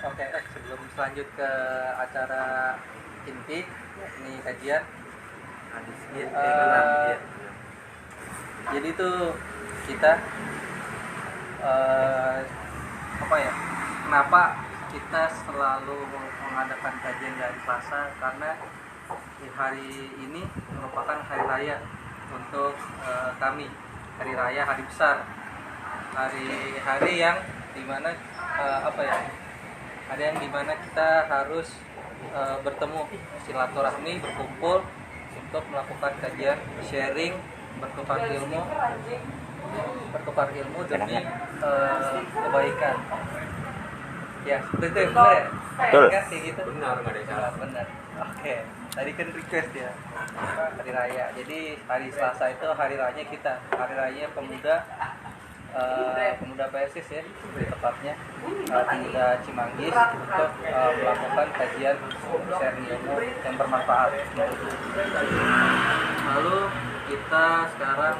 Oke, sebelum lanjut ke acara inti, ini kajian. Jadi tuh kita apa ya? Kenapa kita selalu mengadakan kajian dari Selasa? Karena di hari ini merupakan hari raya untuk kami, hari raya, hari besar, hari yang dimana ada yang dimana kita harus bertemu, silaturahmi, berkumpul untuk melakukan kajian, sharing, bertukar ilmu demi kebaikan. Ya, betul ya, benar ya? Betul. Kan kayak gitu. Benar, nggak ada yang salah. Benar. Oke. Tadi kan request ya, hari raya. Jadi hari Selasa itu hari raya kita, hari raya pemuda PSIS ya, lebih tepatnya pemuda Cimanggis untuk melakukan kajian sharing ilmu yang bermanfaat. Lalu kita sekarang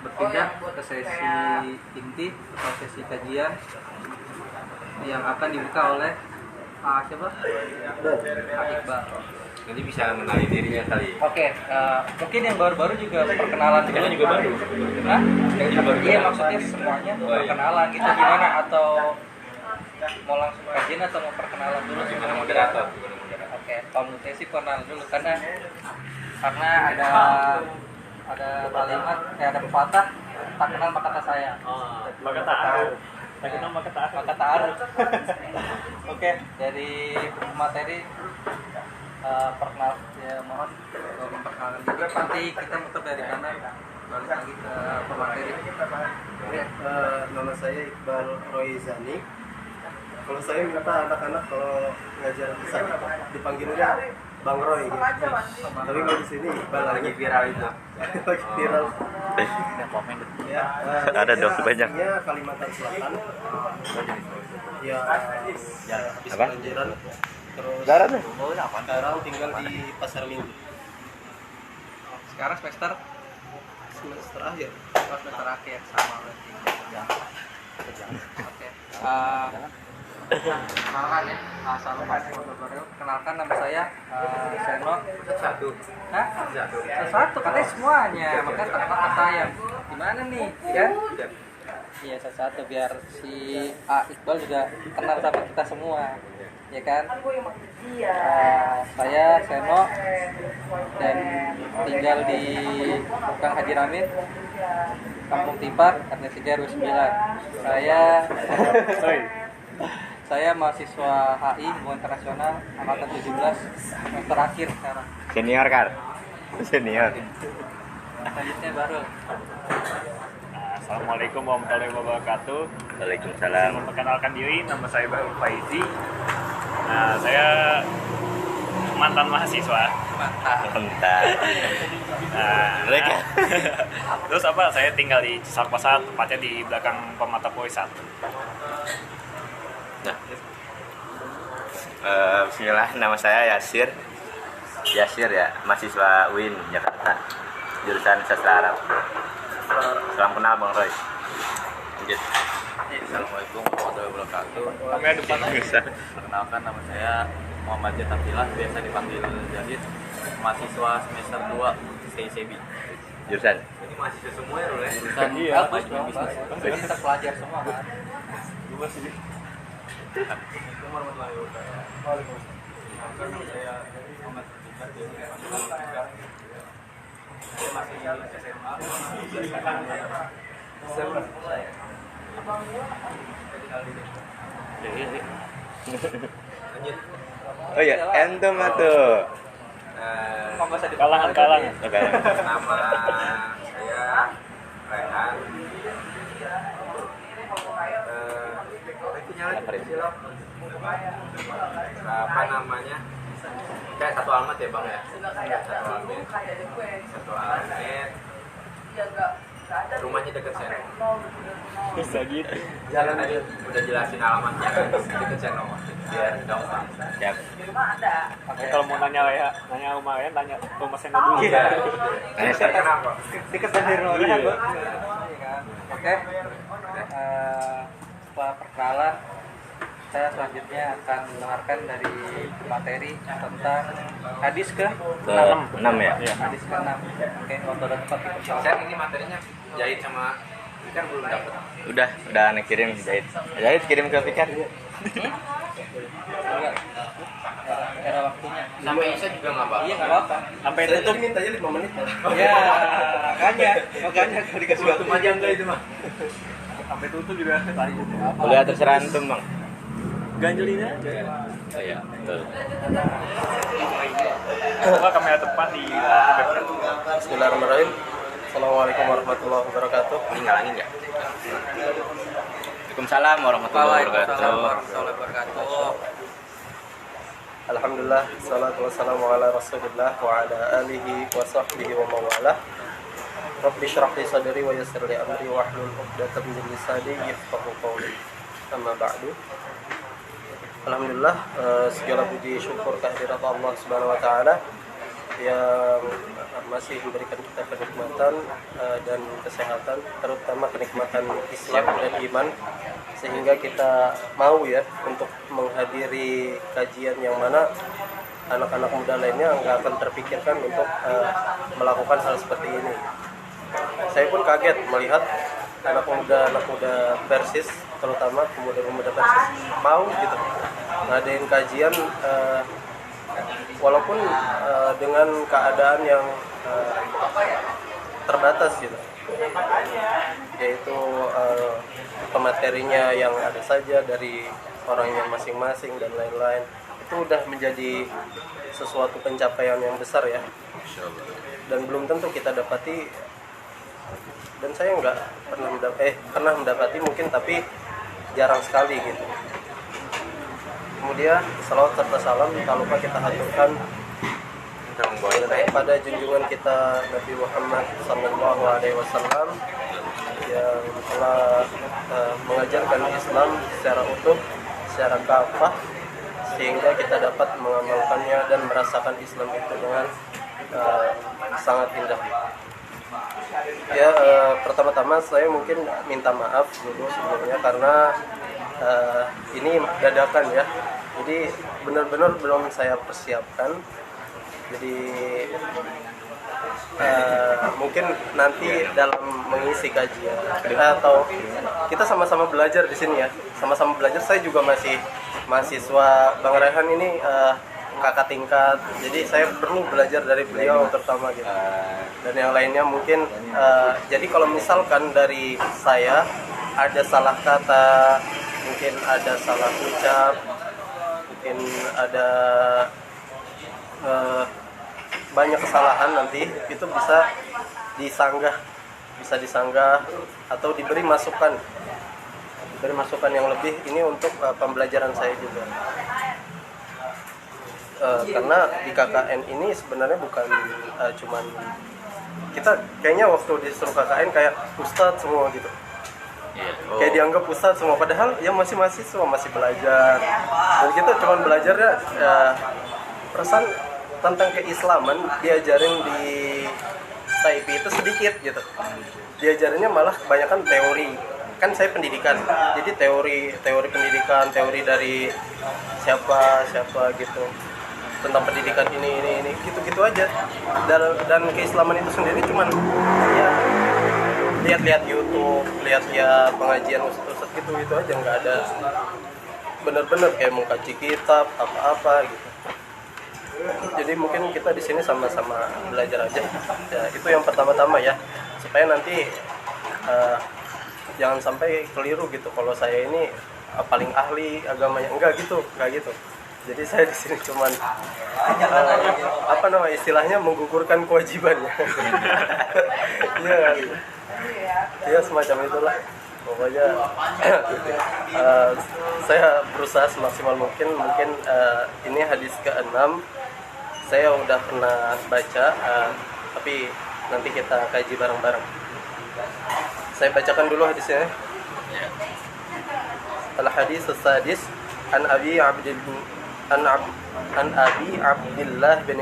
berpindah ke sesi inti atau sesi kajian yang akan dibuka oleh siapa? Iqbal. Nanti bisa mengenali dirinya kali. Oke, mungkin yang baru-baru juga perkenalan dulu. Juga baru. Hah? Yang juga baru. Iya, maksudnya semuanya perkenalan gitu gimana, atau mau langsung kajian atau mau perkenalan dulu Gimana moderator? Oke, kalau menurut saya sih perkenalan dulu karena ada kalimat ada pepatah, tak kenal maka tak sayang. Maka ta'aruf. Tak kenal maka ta'aruf. Maka ta'aruf. Oke, dari materi mohon memperkenalkan diri. Nanti kita muter dari kanan balik lagi ke pemateri. Nama saya Iqbal Roizani. Kalau saya minta anak-anak kalau ngajar besar dipanggilnya Bang Roy gitu. Tapi kalau di sini Iqbal Lagi viral itu. lagi viral. Ya, Ada dong banyak. Kalimantan Selatan. Ya, habis Apa? banjiran. Terus Daratnya? sekarang tinggal di Pasar Minggu. Sekarang semester Akhir. akhir sama berarti. Oke. Kenalkan ya, assalamualaikum warahmatullahi wabarakatuh. Kenalkan, nama saya Seno. Satu. Hah? Satu katanya semuanya, makanya tak kenal kata sayang. Gimana nih, ya? Iya, satu biar si Iqbal juga kenal sama kita semua, ya kan? Saya Seno dan tinggal di Kang Haji Ramin, Kampung Tipar, RT 3 RW 9. Saya mahasiswa HI Hubungan Internasional angkatan 17 semester akhir sekarang. Senior kan? Senior. Selanjutnya baru. Assalamualaikum warahmatullahi wabarakatuh. Waalaikumsalam. Memperkenalkan diri, nama saya Baru Faizi. Saya mantan mahasiswa. Bentar. Mereka. Terus saya tinggal di Cisarua, tepatnya di belakang Permata Polis 1. Nah. Bismillah, nama saya Yasir ya, mahasiswa UIN Jakarta, jurusan Sastra Arab. Salam kenal Bang Roy. Lanjut. Assalamualaikum warahmatullahi wabarakatuh. Kami ada depan lagi. Perkenalkan, nama saya Muhammad Jatafillah, biasa dipanggil Jahid, mahasiswa semester 2 CICB. Jurusan. Ini mahasiswa semua ya, Rul ya? Iya. Bagus dong, bagus. Jadi kita pelajar semua kan. Assalamualaikum warahmatullahi wabarakatuh. Saya Muhammad saya masih SMA. Lanjut. Oh ya, entum tuh. Kalangan. Oke. Nama saya Rehan. Apa namanya? Kayak satu alamat ya Bang ya? Satu alamat. Rumahnya dekat saya. Bisa gitu. Jalan aja. Udah jelasin alamatnya kan dekat saya biar gampang. Siap. Kalau mau nanya rumah ya, tanya rumah saya dulu. Iya. Saya kenapa? Dekat dari rumah kan, Bang. Oke. Setelah perkenalan kita selanjutnya akan mendengarkan dari materi tentang hadis ke Ke 6 ya. hadis ke 6. Oke, waktu dan tempat dipersilakan. Saya ini materinya jahit sama kan belum dapat. Udah aneh kirim Jahit. Jahit kirim ke Fikar. Enggak. Era waktunya. Sampai Isa juga nggak apa. Iya, nggak apa-apa. Sampai Saya tutup. tadi mintanya 5 menit. Ya, makanya kalau dikasih waktu Tutup aja enggak itu mah. Sampai tutup juga tadi. Udah terserah antum, Bang. Ganjelin aja. Oh iya, betul. Coba kamera tepat di Bismillahirrahmanirrahim. Assalamualaikum warahmatullahi wabarakatuh. Ngalangin enggak? Waalaikumsalam warahmatullahi Waalaikumsalam wabarakatuh. warahmatullahi wabarakatuh. Alhamdulillah, salatu wassalamu ala rasulillah wa ala alihi wa sahbihi wa mawalah. Rabbi syrah li sadri wa yassir li amri wa hlul 'uqdatam min lisani yafqahu qawli. Amma ba'du. Alhamdulillah, segala puji syukur kehadirat Allah Subhanahu wa taala yang masih memberikan kita kenikmatan dan kesehatan, terutama kenikmatan Islam dan iman, sehingga kita mau ya untuk menghadiri kajian yang mana anak-anak muda lainnya nggak akan terpikirkan untuk melakukan hal seperti ini. Saya pun kaget melihat anak muda Persis, terutama pemuda-pemuda Persis mau gitu ngadain kajian walaupun dengan keadaan yang terbatas gitu, yaitu pematerinya yang ada saja dari orangnya masing-masing dan lain-lain. Itu udah menjadi sesuatu pencapaian yang besar ya, dan belum tentu kita dapati, dan saya nggak pernah mendapati mungkin, tapi jarang sekali gitu. Kemudian salawat serta salam tak lupa kita haturkan pada junjungan kita Nabi Muhammad Sallallahu Alaihi Wasallam yang telah mengajarkan Islam secara utuh, secara kafah, sehingga kita dapat mengamalkannya dan merasakan Islam itu dengan sangat indah. Ya, pertama-tama saya mungkin minta maaf dulu sebelumnya karena ini dadakan ya, jadi benar-benar belum saya persiapkan. Jadi mungkin nanti dalam mengisi kajian atau kita sama-sama belajar di sini ya, sama-sama belajar. Saya juga masih mahasiswa, Bang Rehan ini kakak tingkat, jadi saya perlu belajar dari beliau terutama gitu, dan yang lainnya mungkin jadi kalau misalkan dari saya ada salah kata, mungkin ada salah ucap, mungkin ada banyak kesalahan, nanti itu bisa disanggah atau diberi masukan yang lebih. Ini untuk pembelajaran saya juga. Karena di KKN ini sebenarnya bukan cuman kita, kayaknya waktu disuruh KKN kayak ustadz semua gitu. Kayak dianggap ustadz semua, padahal ya masih mahasiswa, masih belajar. Dan kita cuma belajar ya perasaan tentang keislaman diajarin di STIP itu sedikit gitu. Diajarinnya malah kebanyakan teori. Kan saya pendidikan, jadi teori pendidikan, teori dari siapa gitu, tentang pendidikan ini gitu aja. Dan keislaman itu sendiri cuman ya lihat YouTube, lihat pengajian ustaz gitu aja, nggak ada bener-bener kayak mengkaji kitab apa gitu. Jadi mungkin kita di sini sama-sama belajar aja. Ya, itu yang pertama-tama ya, supaya nanti jangan sampai keliru gitu kalau saya ini paling ahli agamanya. Enggak gitu. Jadi saya di sini cuman istilahnya menggugurkan kewajibannya. Ya semacam itulah. Pokoknya saya berusaha semaksimal mungkin. Ini hadis ke-6 saya udah pernah baca, tapi nanti kita kaji bareng-bareng. Saya bacakan dulu hadisnya. Al-hadis as-sadis an Abi an Abi Abdullah bin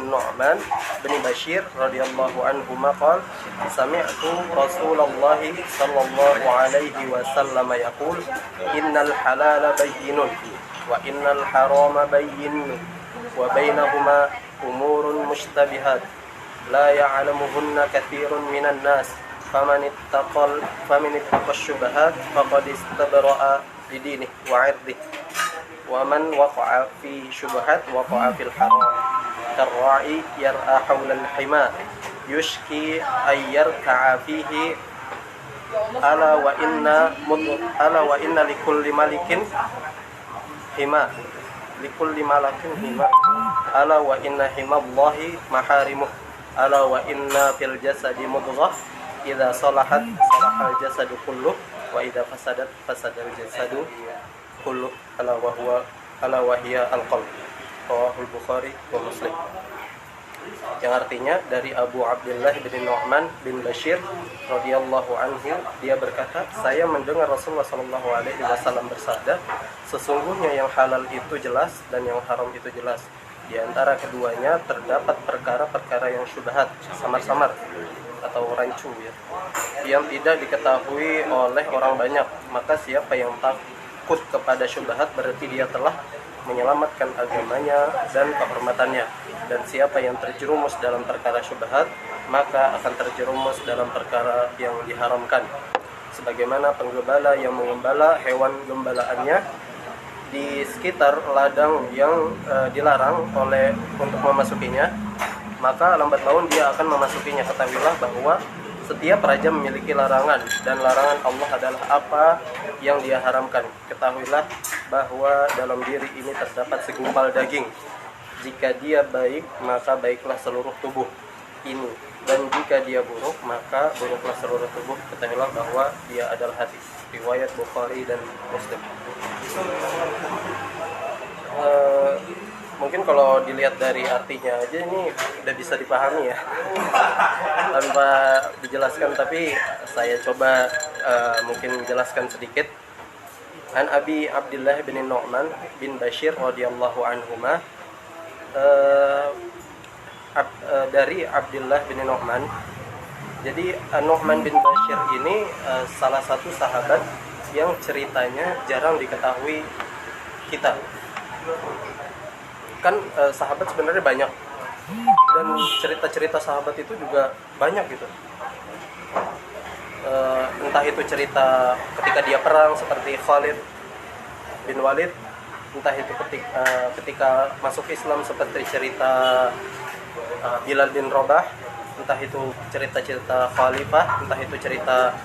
Nu'man bin Bashir radhiyallahu anhu qala sami'tu Rasulullah sallallahu alaihi wasallam yaqul innal halala bayyinun wa innal harama bayyinun wa bainahuma umurun mushtabihat la ya'lamuhunna katsirun minan nas faman ittaqal syubahat faqad istabra'a lidinihi wa 'irdihi wa man waqa'a fi syubahat waqa'a fil haram karra'i yar'a hawla al-hima yushki ay yarka'a fihi ala wa inna likulli malikin hima ala wa inna himallahi maharimuh ala wa inna fil jasadi mudghah idza salahat salahal jasadu kulluh wa idza fasadat fasadal jasadu kulluh ala wa hiya al-qalb. Rawahul Bukhari wa Muslim. Yang artinya dari Abu Abdullah bin Nu'man bin Bashir radhiyallahu anhu, dia berkata, saya mendengar Rasulullah sallallahu alaihi wasallam bersabda, sesungguhnya yang halal itu jelas dan yang haram itu jelas. Di antara keduanya terdapat perkara-perkara yang syubhat, samar-samar atau rancu ya, yang tidak diketahui oleh orang banyak. Maka siapa yang takut kepada syubhat berarti dia telah menyelamatkan agamanya dan kehormatannya. Dan siapa yang terjerumus dalam perkara syubhat, maka akan terjerumus dalam perkara yang diharamkan. Sebagaimana penggembala yang mengembala hewan gembalaannya di sekitar ladang yang dilarang untuk memasukinya, maka lambat laun dia akan memasukinya. Ketahuilah bahwa setiap raja memiliki larangan, dan larangan Allah adalah apa yang dia haramkan. Ketahuilah bahwa dalam diri ini terdapat segumpal daging. Jika dia baik, maka baiklah seluruh tubuh ini, dan jika dia buruk, maka buruklah seluruh tubuh. Ketahuilah bahwa dia adalah hati. Riwayat Bukhari dan Muslim. Mungkin kalau dilihat dari artinya aja ini udah bisa dipahami ya tanpa dijelaskan, tapi saya coba mungkin menjelaskan sedikit. An Abi Abdullah bin Nu'man bin Bashir radhiyallahu anhuma, dari Abdullah bin Nu'man. Jadi Nu'man bin Bashir ini salah satu sahabat yang ceritanya jarang diketahui kita. Kan sahabat sebenarnya banyak, dan cerita-cerita sahabat itu juga banyak gitu. Entah itu cerita ketika dia perang seperti Khalid bin Walid, entah itu ketika masuk Islam seperti cerita Bilal bin Rabah, entah itu cerita-cerita khalifah, entah itu cerita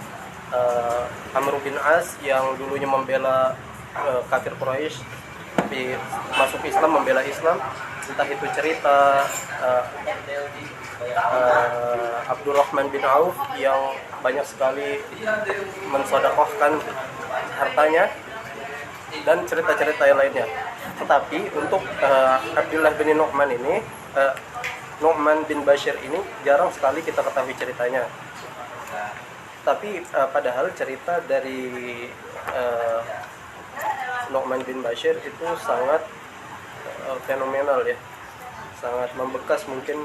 Amr bin As yang dulunya membela kafir Quraisy tapi masuk Islam, membela Islam, entah itu cerita Abdurrahman bin Auf yang banyak sekali mensedekahkan hartanya, dan cerita-cerita yang lainnya. Tetapi untuk Abdullah bin Nu'man ini, Nu'man bin Bashir ini jarang sekali kita ketahui ceritanya. Tapi padahal cerita dari Nu'man bin Bashir itu sangat fenomenal ya, sangat membekas mungkin,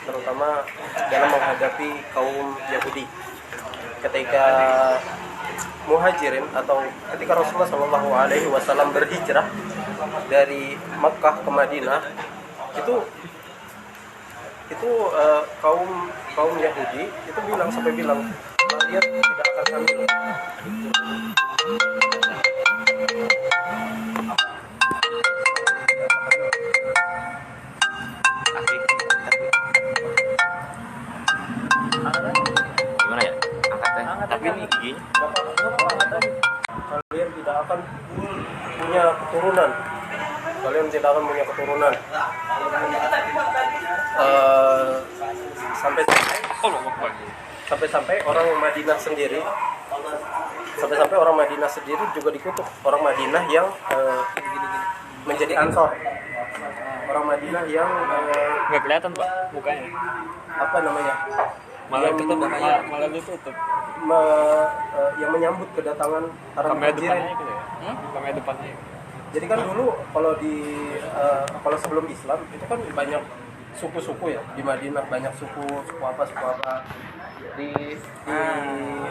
terutama dalam menghadapi kaum Yahudi. Ketika Muhajirin atau ketika Rasulullah SAW berhijrah dari Makkah ke Madinah, itu kaum Yahudi itu sampai bilang kalian tidak akan hamil. Gimana ya? Angkatnya. Tapi ini giginya. Kalian tidak akan punya keturunan. Sampai-sampai orang Madinah sendiri juga dikutuk. Orang Madinah yang menjadi Ansor, orang Madinah yang Nggak kelihatan Pak mukanya. apa namanya, Malah yang tutup, malah ditutup. yang menyambut kedatangan para Kamera Muhajirin. depannya gitu ya? Kamera depannya. Jadi kan dulu kalau kalau sebelum Islam itu kan banyak suku-suku ya di Madinah, banyak suku apa di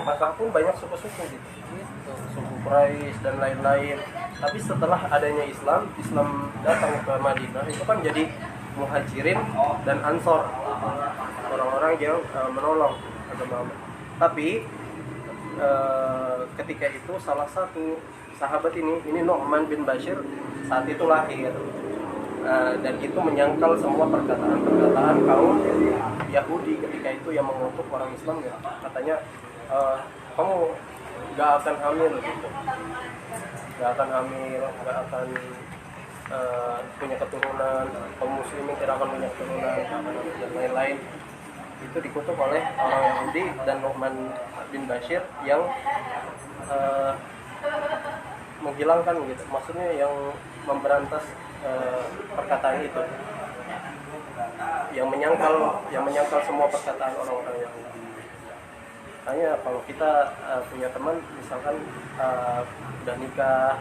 Makkah pun banyak suku-suku gitu, suku Quraisy dan lain-lain. Tapi setelah adanya Islam datang ke Madinah itu kan jadi muhajirin dan ansor, orang-orang yang menolong agama. Tapi ketika itu salah satu sahabat ini Nu'man bin Bashir saat itu lahir, dan itu menyangkal semua perkataan kaum Yahudi ketika itu yang mengutuk orang Islam ya. Katanya kamu gak akan hamil gitu, gak akan punya keturunan, kaum muslimin tidak akan punya keturunan dan lain-lain. Itu dikutuk oleh orang Yahudi dan Nu'man bin Bashir yang menghilangkan gitu, maksudnya yang memberantas perkataan itu, yang menyangkal semua perkataan orang-orang Yahudi. Hanya kalau kita punya teman misalkan udah nikah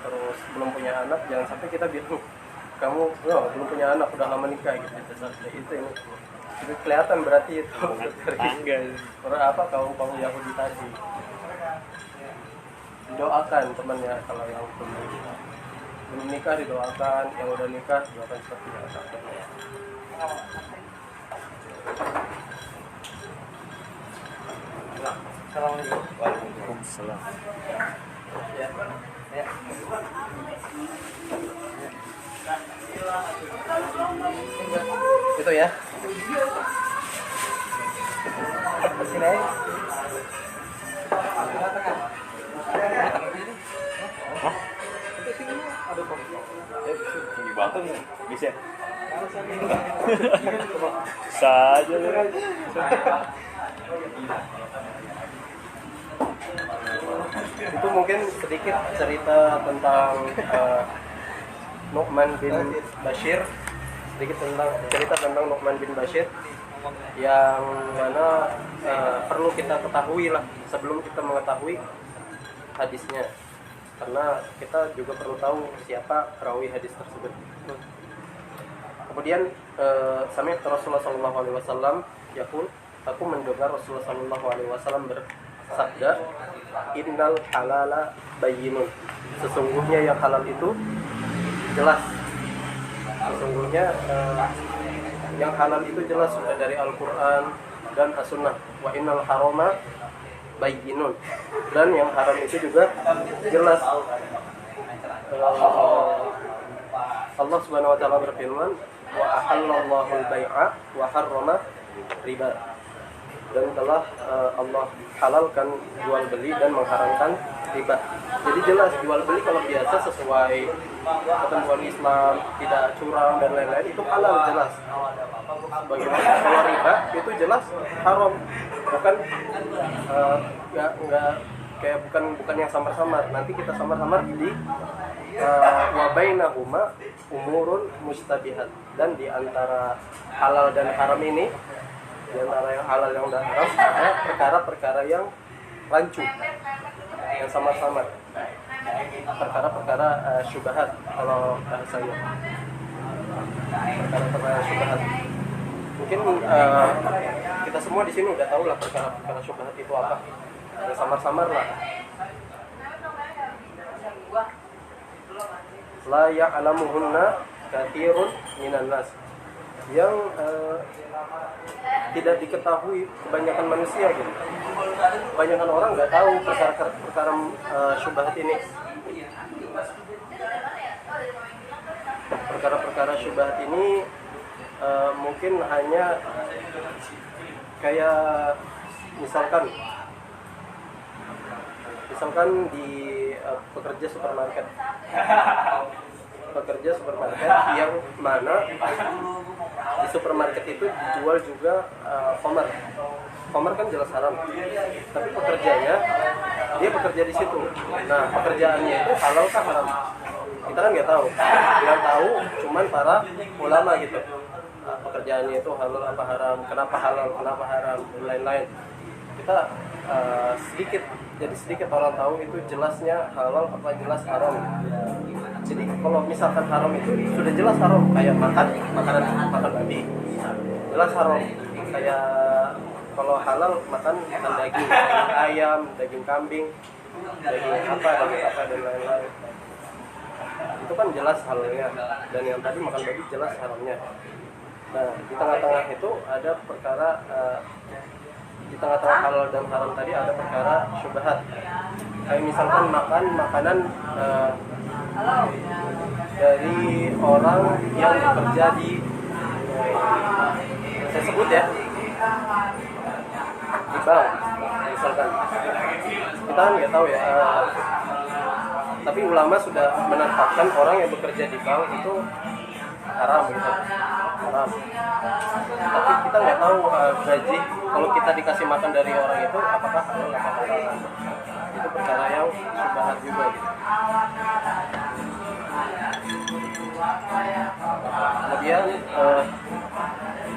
terus belum punya anak, jangan sampai kita bilang kamu belum punya anak udah lama nikah gitu. Itu kelihatan berarti itu kaum Yahudi tadi. Didoakan temannya kalau yang belum nikah didoakan, yang udah nikah didoakan seperti biasa. Assalamualaikum. Waalaikumsalam. Ya. Itu ya. Sini aja. Bisa. Saja lu. Itu mungkin sedikit cerita tentang Nu'man bin Bashir, Nu'man bin Bashir yang mana perlu kita ketahui lah sebelum kita mengetahui hadisnya, karena kita juga perlu tahu siapa perawi hadis tersebut. Kemudian sami'tu Rasulullah sallallahu alaihi wasallam yaqul, aku mendengar Rasulullah sallallahu alaihi wasallam bersabda, innal halala bayyinun, sesungguhnya yang halal itu jelas. Sesungguhnya yang halal itu jelas sudah dari Al-Qur'an dan As-Sunnah. Wa innal harama bayyinun, dan yang haram itu juga jelas. Allah Subhanahu wa taala berfirman, wa ahallallahu al-bai'a wa harrama riba, dan telah Allah halalkan jual beli dan mengharamkan riba. Jadi jelas jual beli kalau biasa sesuai ketentuan Islam, tidak curang dan lain-lain, itu halal jelas. Bagaimana kalau riba itu jelas haram, bukan nggak kayak bukan yang samar-samar. Nanti kita samar-samar di wa bainahuma umurun mustabihat, dan di antara halal dan haram ini, di antara yang halal yang dan haram ada perkara-perkara yang rancu, yang samar-samar, perkara-perkara syubhat kalau bahasanya, perkara-perkara syubhat. Mungkin kita semua di sini udah tahu lah perkara-perkara syubhat itu apa, yang samar-samar lah. La ya'lamuhunna katsirun minan nas, yang tidak diketahui kebanyakan manusia gitu. Kebanyakan orang nggak tahu perkara syubhat ini. Perkara-perkara syubhat ini mungkin hanya kayak misalkan di pekerja supermarket yang mana di supermarket itu dijual juga khamar kan jelas haram, tapi pekerjanya dia bekerja di situ. Nah, pekerjaannya itu halal kah haram, kita kan nggak tahu. Yang tahu cuman para ulama gitu. Pekerjaannya itu halal apa haram, kenapa halal, kenapa haram, dan lain-lain. Kita sedikit orang tahu itu jelasnya halal apa jelas haram. Jadi kalau misalkan haram itu sudah jelas haram, kayak makan babi jelas haram. Kayak kalau halal makan daging ayam, daging kambing, daging apa dan lain-lain, itu kan jelas halalnya. Dan yang tadi makan babi jelas haramnya. Nah, di tengah-tengah itu ada perkara di tengah-tengah halal dan haram tadi ada perkara syubhat. Kayak misalkan makan makanan dari orang yang bekerja di saya sebut ya di bank misalkan, kita kan nggak tahu ya, tapi ulama sudah menetapkan orang yang bekerja di bank itu haram gitu, haram. Tapi kita nggak tahu gaji kalau kita dikasih makan dari orang itu apakah halal atau haram. Itu perkara yang syubhat juga gitu. Kemudian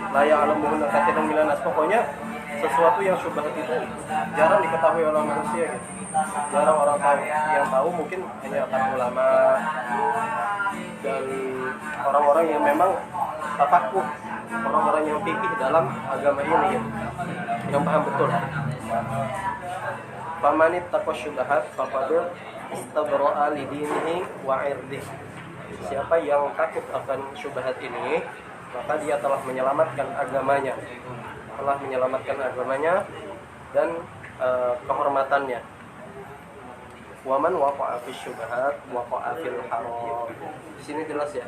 layak alam menggunakan katsiran milanas, pokoknya sesuatu yang syubhat itu jarang diketahui oleh manusia gitu. Jarang orang tahu. Yang tahu mungkin hanya para ulama dan orang-orang yang memang tafakuh, orang-orang yang fikih dalam agama ini gitu, yang paham betul. Famanit taqwa syubhat faqad istabra'a li dinihi wa 'irdihi. Siapa yang takut akan syubhat ini, maka dia telah menyelamatkan agamanya, dan kehormatannya. Waman waqa'a fi syubhat waqa'a fil haram. Di sini jelas ya.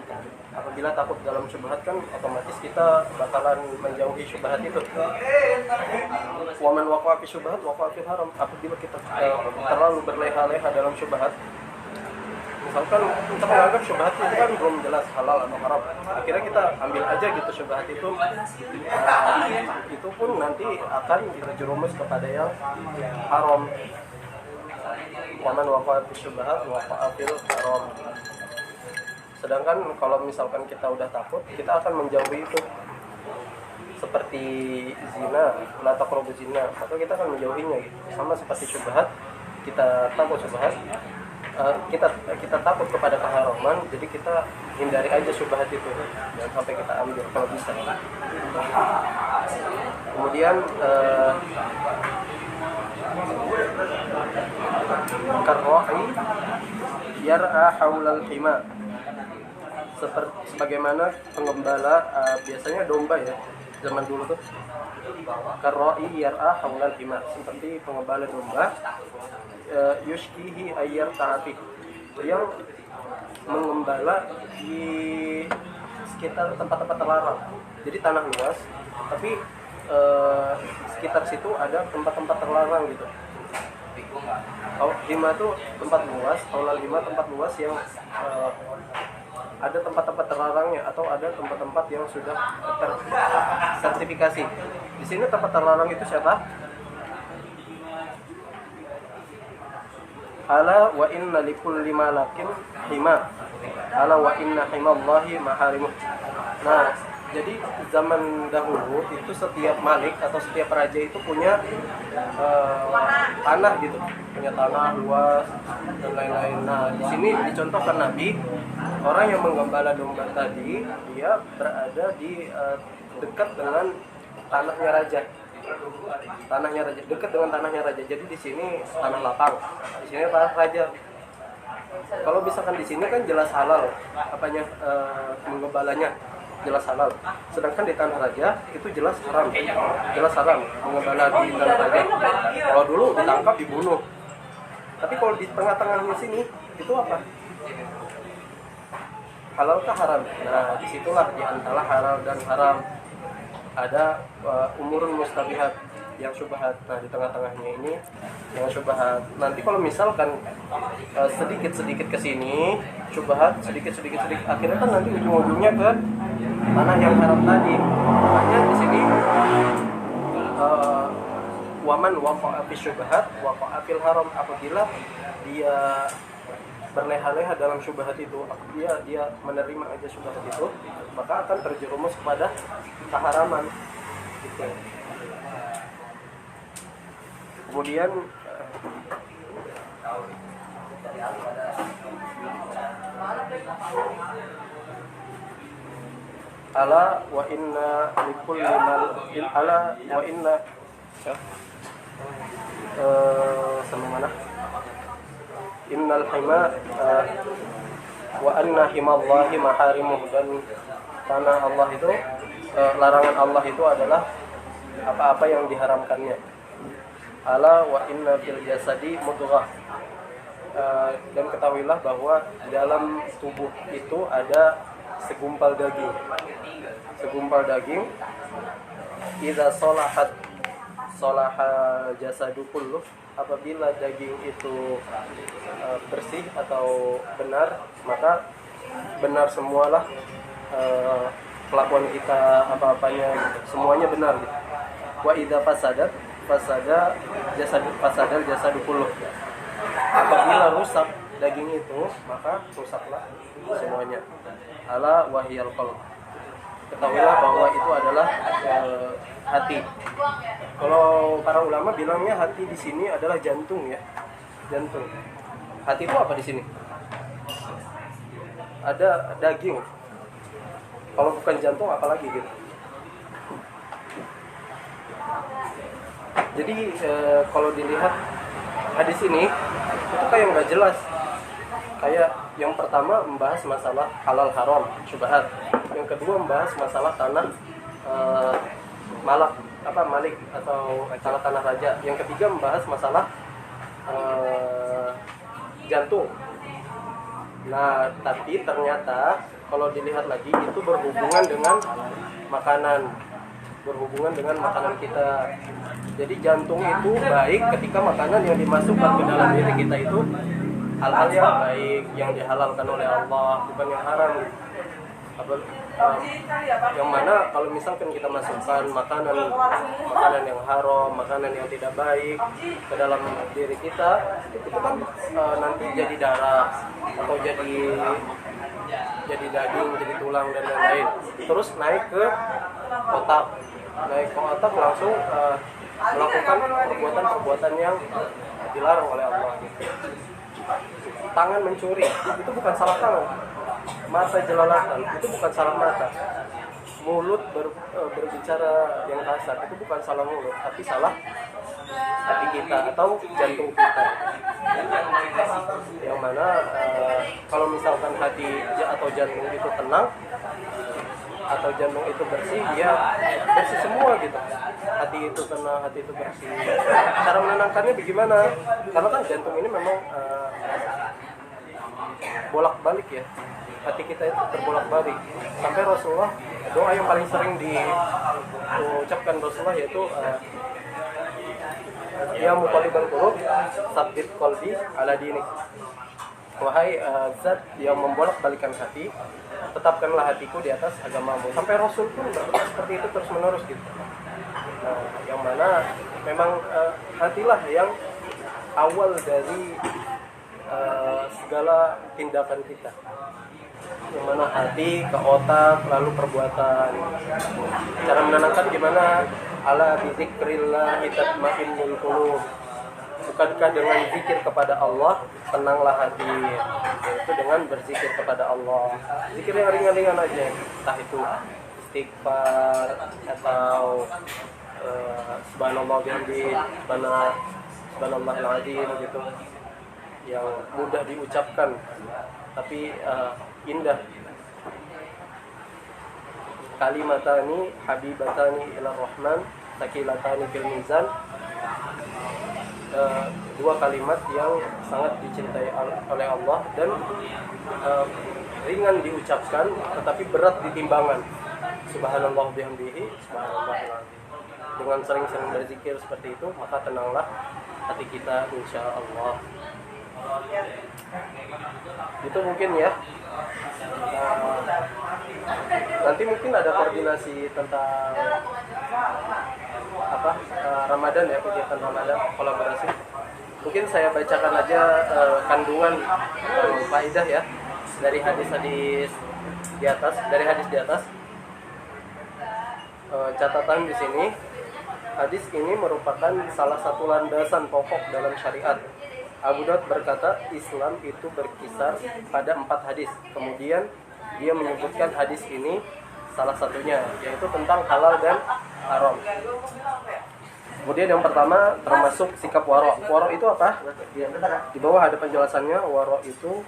Apabila takut dalam syubhat kan otomatis kita bakalan menjauhi syubhat itu. Waman waqa'a fi syubhat waqa'a fil haram. Apabila kita terlalu berleha-leha dalam syubhat, misalkan kita menganggap syubhat itu kan belum jelas halal atau haram, akhirnya kita ambil aja gitu syubhat itu, itu pun nanti akan terjerumus kepada yang haram. Waman waqa'a fi syubhat waqa'a fil haram. Sedangkan kalau misalkan kita udah takut, kita akan menjauhi itu. Seperti zina, la taqrabu zina, maka kita akan menjauhinya gitu. Sama seperti syubhat, kita takut syubhat, kita takut kepada keharaman, jadi kita hindari aja syubhat itu, jangan sampai kita ambil kalau bisa. Kemudian karra'i yar'a haulal hima, sebagaimana pengembala biasanya domba ya zaman dulu tuh, karra'i yar'a haulal hima, seperti pengembala domba, yushkihi ayyar ta'ati, yang mengembala di sekitar tempat-tempat terlarang. Jadi tanah luas, tapi sekitar situ ada tempat-tempat terlarang gitu. Hima itu tempat luas, haulal hima tempat luas yang ada tempat-tempat terlarangnya atau ada tempat-tempat yang sudah tersertifikasi. Di sini tempat terlarang itu siapa? Ala wa inna likulli malakin hima. Ala wa inna himallahi maharimuh. Nah, jadi zaman dahulu itu setiap malik atau setiap raja itu punya tanah gitu, punya tanah luas dan lain-lain. Nah, di sini dicontohkan Nabi, orang yang menggembala domba tadi, dia berada di dekat dengan tanahnya raja. Dekat dengan tanahnya raja. Jadi di sini tanah lapang, di sini tanah raja. Kalau misalkan di sini kan jelas halal, menggembalanya jelas halal. Sedangkan di tanah raja itu jelas haram mengembala di tanah raja. Kalau dulu ditangkap dibunuh. Tapi kalau di tengah-tengahnya sini itu apa? Halal kah haram? Nah, disitulah di antara halal dan haram ada umurun mustabihat, yang syubhat. Nah, di tengah-tengahnya ini yang syubhat. Nanti kalau misalkan sedikit-sedikit ke sini syubhat, sedikit, akhirnya kan nanti ujung-ujungnya ke tanah yang haram tadi. Makanya di sini waman waqa'a fi syubhat waqa'a fil haram, apabila dia berleha-leha dalam syubhat itu, dia menerima aja syubhat itu, maka akan terjerumus kepada keharaman gitu. Kemudian ala wa inna likulli mal ala wa inna sama mana innal hima wa anna himallahi maharimuh, dan tanah Allah itu larangan Allah itu adalah apa-apa yang diharamkannya. Ala wa inna fil jasadi mudghah, dan ketahuilah bahwa di dalam tubuh itu ada segumpal daging. Segumpal daging, idza salahat salaha jasadu kulluh, apabila daging itu bersih atau benar, maka benar semualah kelakuan kita, apa-apanya semuanya benar. Wa idza fasadat fasadal jasadu kulluh, apabila rusak daging itu, maka rusaklah semuanya. Ala wahiyal qalb, ketahuilah bahwa itu adalah hati. Kalau para ulama bilangnya hati di sini adalah jantung ya, jantung. Hati itu apa di sini? Ada daging. Kalau bukan jantung apalagi gitu. Jadi kalau dilihat hadis ini itu kayak nggak jelas. Kayak yang pertama membahas masalah halal haram, syubhat. Yang kedua membahas masalah tanah malik atau tanah raja. Yang ketiga membahas masalah jantung. Nah, tapi ternyata kalau dilihat lagi itu berhubungan dengan makanan, berhubungan dengan makanan kita. Jadi jantung itu baik ketika makanan yang dimasukkan ke dalam diri kita itu hal-hal yang baik, yang dihalalkan oleh Allah, bukan yang haram. Yang mana kalau misalkan kita masukkan makanan yang haram, makanan yang tidak baik ke dalam diri kita, itu kan nanti jadi darah atau jadi daging, jadi tulang dan lain-lain. Terus naik ke otak langsung melakukan perbuatan-perbuatan yang dilarang oleh Allah. Tangan mencuri itu bukan salah tangan, mata jelalatan itu bukan salah mata, mulut berbicara yang kasar itu bukan salah mulut, tapi salah hati kita atau jantung kita. Yang mana kalau misalkan hati atau jantung itu tenang atau jantung itu bersih, ya bersih semua gitu. Hati itu tenang, hati itu bersih. Cara menenangkannya bagaimana? Karena kan jantung ini memang bolak-balik ya. Hati kita itu terbolak-balik. Sampai Rasulullah, doa yang paling sering diucapkan Rasulullah yaitu ya muqallibal qulub, tsabbit qalbi ala dinik. Wahai zat yang membolak-balikan hati, tetapkanlah hatiku di atas agamamu. Sampai Rasul pun berdoa seperti itu terus-menerus gitu. Yang mana memang hatilah yang awal dari segala tindakan kita. Yang mana hati ke otak, lalu perbuatan. Cara menenangkan gimana? Ala bizikrillah tatma'innul qulub. Bukankah dengan zikir kepada Allah tenanglah hati, yaitu dengan berzikir kepada Allah. Zikir yang ringan-ringan aja, entah itu istighfar atau subhanallah bihamdi, subhanallahil azim gitu, yang mudah diucapkan tapi indah. Kalimatani habibatani ila rahman takilatani fil mizan, dua kalimat yang sangat dicintai oleh Allah dan ringan diucapkan tetapi berat di timbangan. Subhanallah bihamdihi, subhanallahil azim. Dengan sering-sering berzikir seperti itu, maka tenanglah hati kita insyaallah. Itu mungkin ya. Nanti mungkin ada koordinasi tentang Ramadan ya, kegiatan Ramadan kolaborasi. Mungkin saya bacakan aja kandungan faidah ya dari hadis-hadis di atas, Catatan di sini hadis ini merupakan salah satu landasan pokok dalam syariat. Abu Daud berkata, Islam itu berkisar pada 4 hadis. Kemudian dia menyebutkan hadis ini salah satunya, yaitu tentang halal dan haram. Kemudian yang pertama termasuk sikap waro. Waro itu apa? Di bawah ada penjelasannya. Waro itu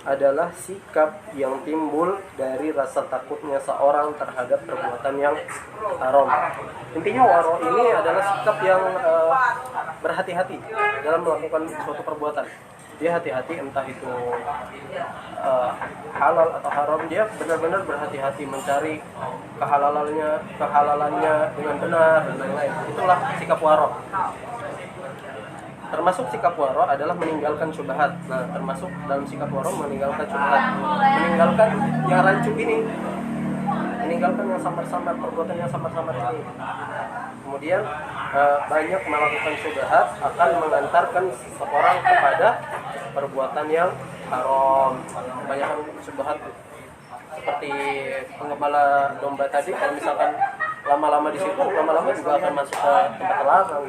adalah sikap yang timbul dari rasa takutnya seorang terhadap perbuatan yang haram. Intinya waro ini adalah sikap yang berhati-hati dalam melakukan suatu perbuatan. Dia hati-hati, entah itu halal atau haram. Dia benar-benar berhati-hati mencari kehalalannya dengan benar dan lain-lain. Itulah sikap waro. Termasuk sikap waro adalah meninggalkan syubhat. Nah, termasuk dalam sikap waro meninggalkan syubhat, meninggalkan yang rancu ini, meninggalkan yang samar-samar, perbuatan yang samar-samar ini. Kemudian banyak melakukan syubhat akan mengantarkan seseorang kepada perbuatan yang haram. Kebanyakan syubhat seperti penggembala domba tadi, kalau misalkan lama-lama di situ, lama-lama juga akan masuk ke tempat terlarang.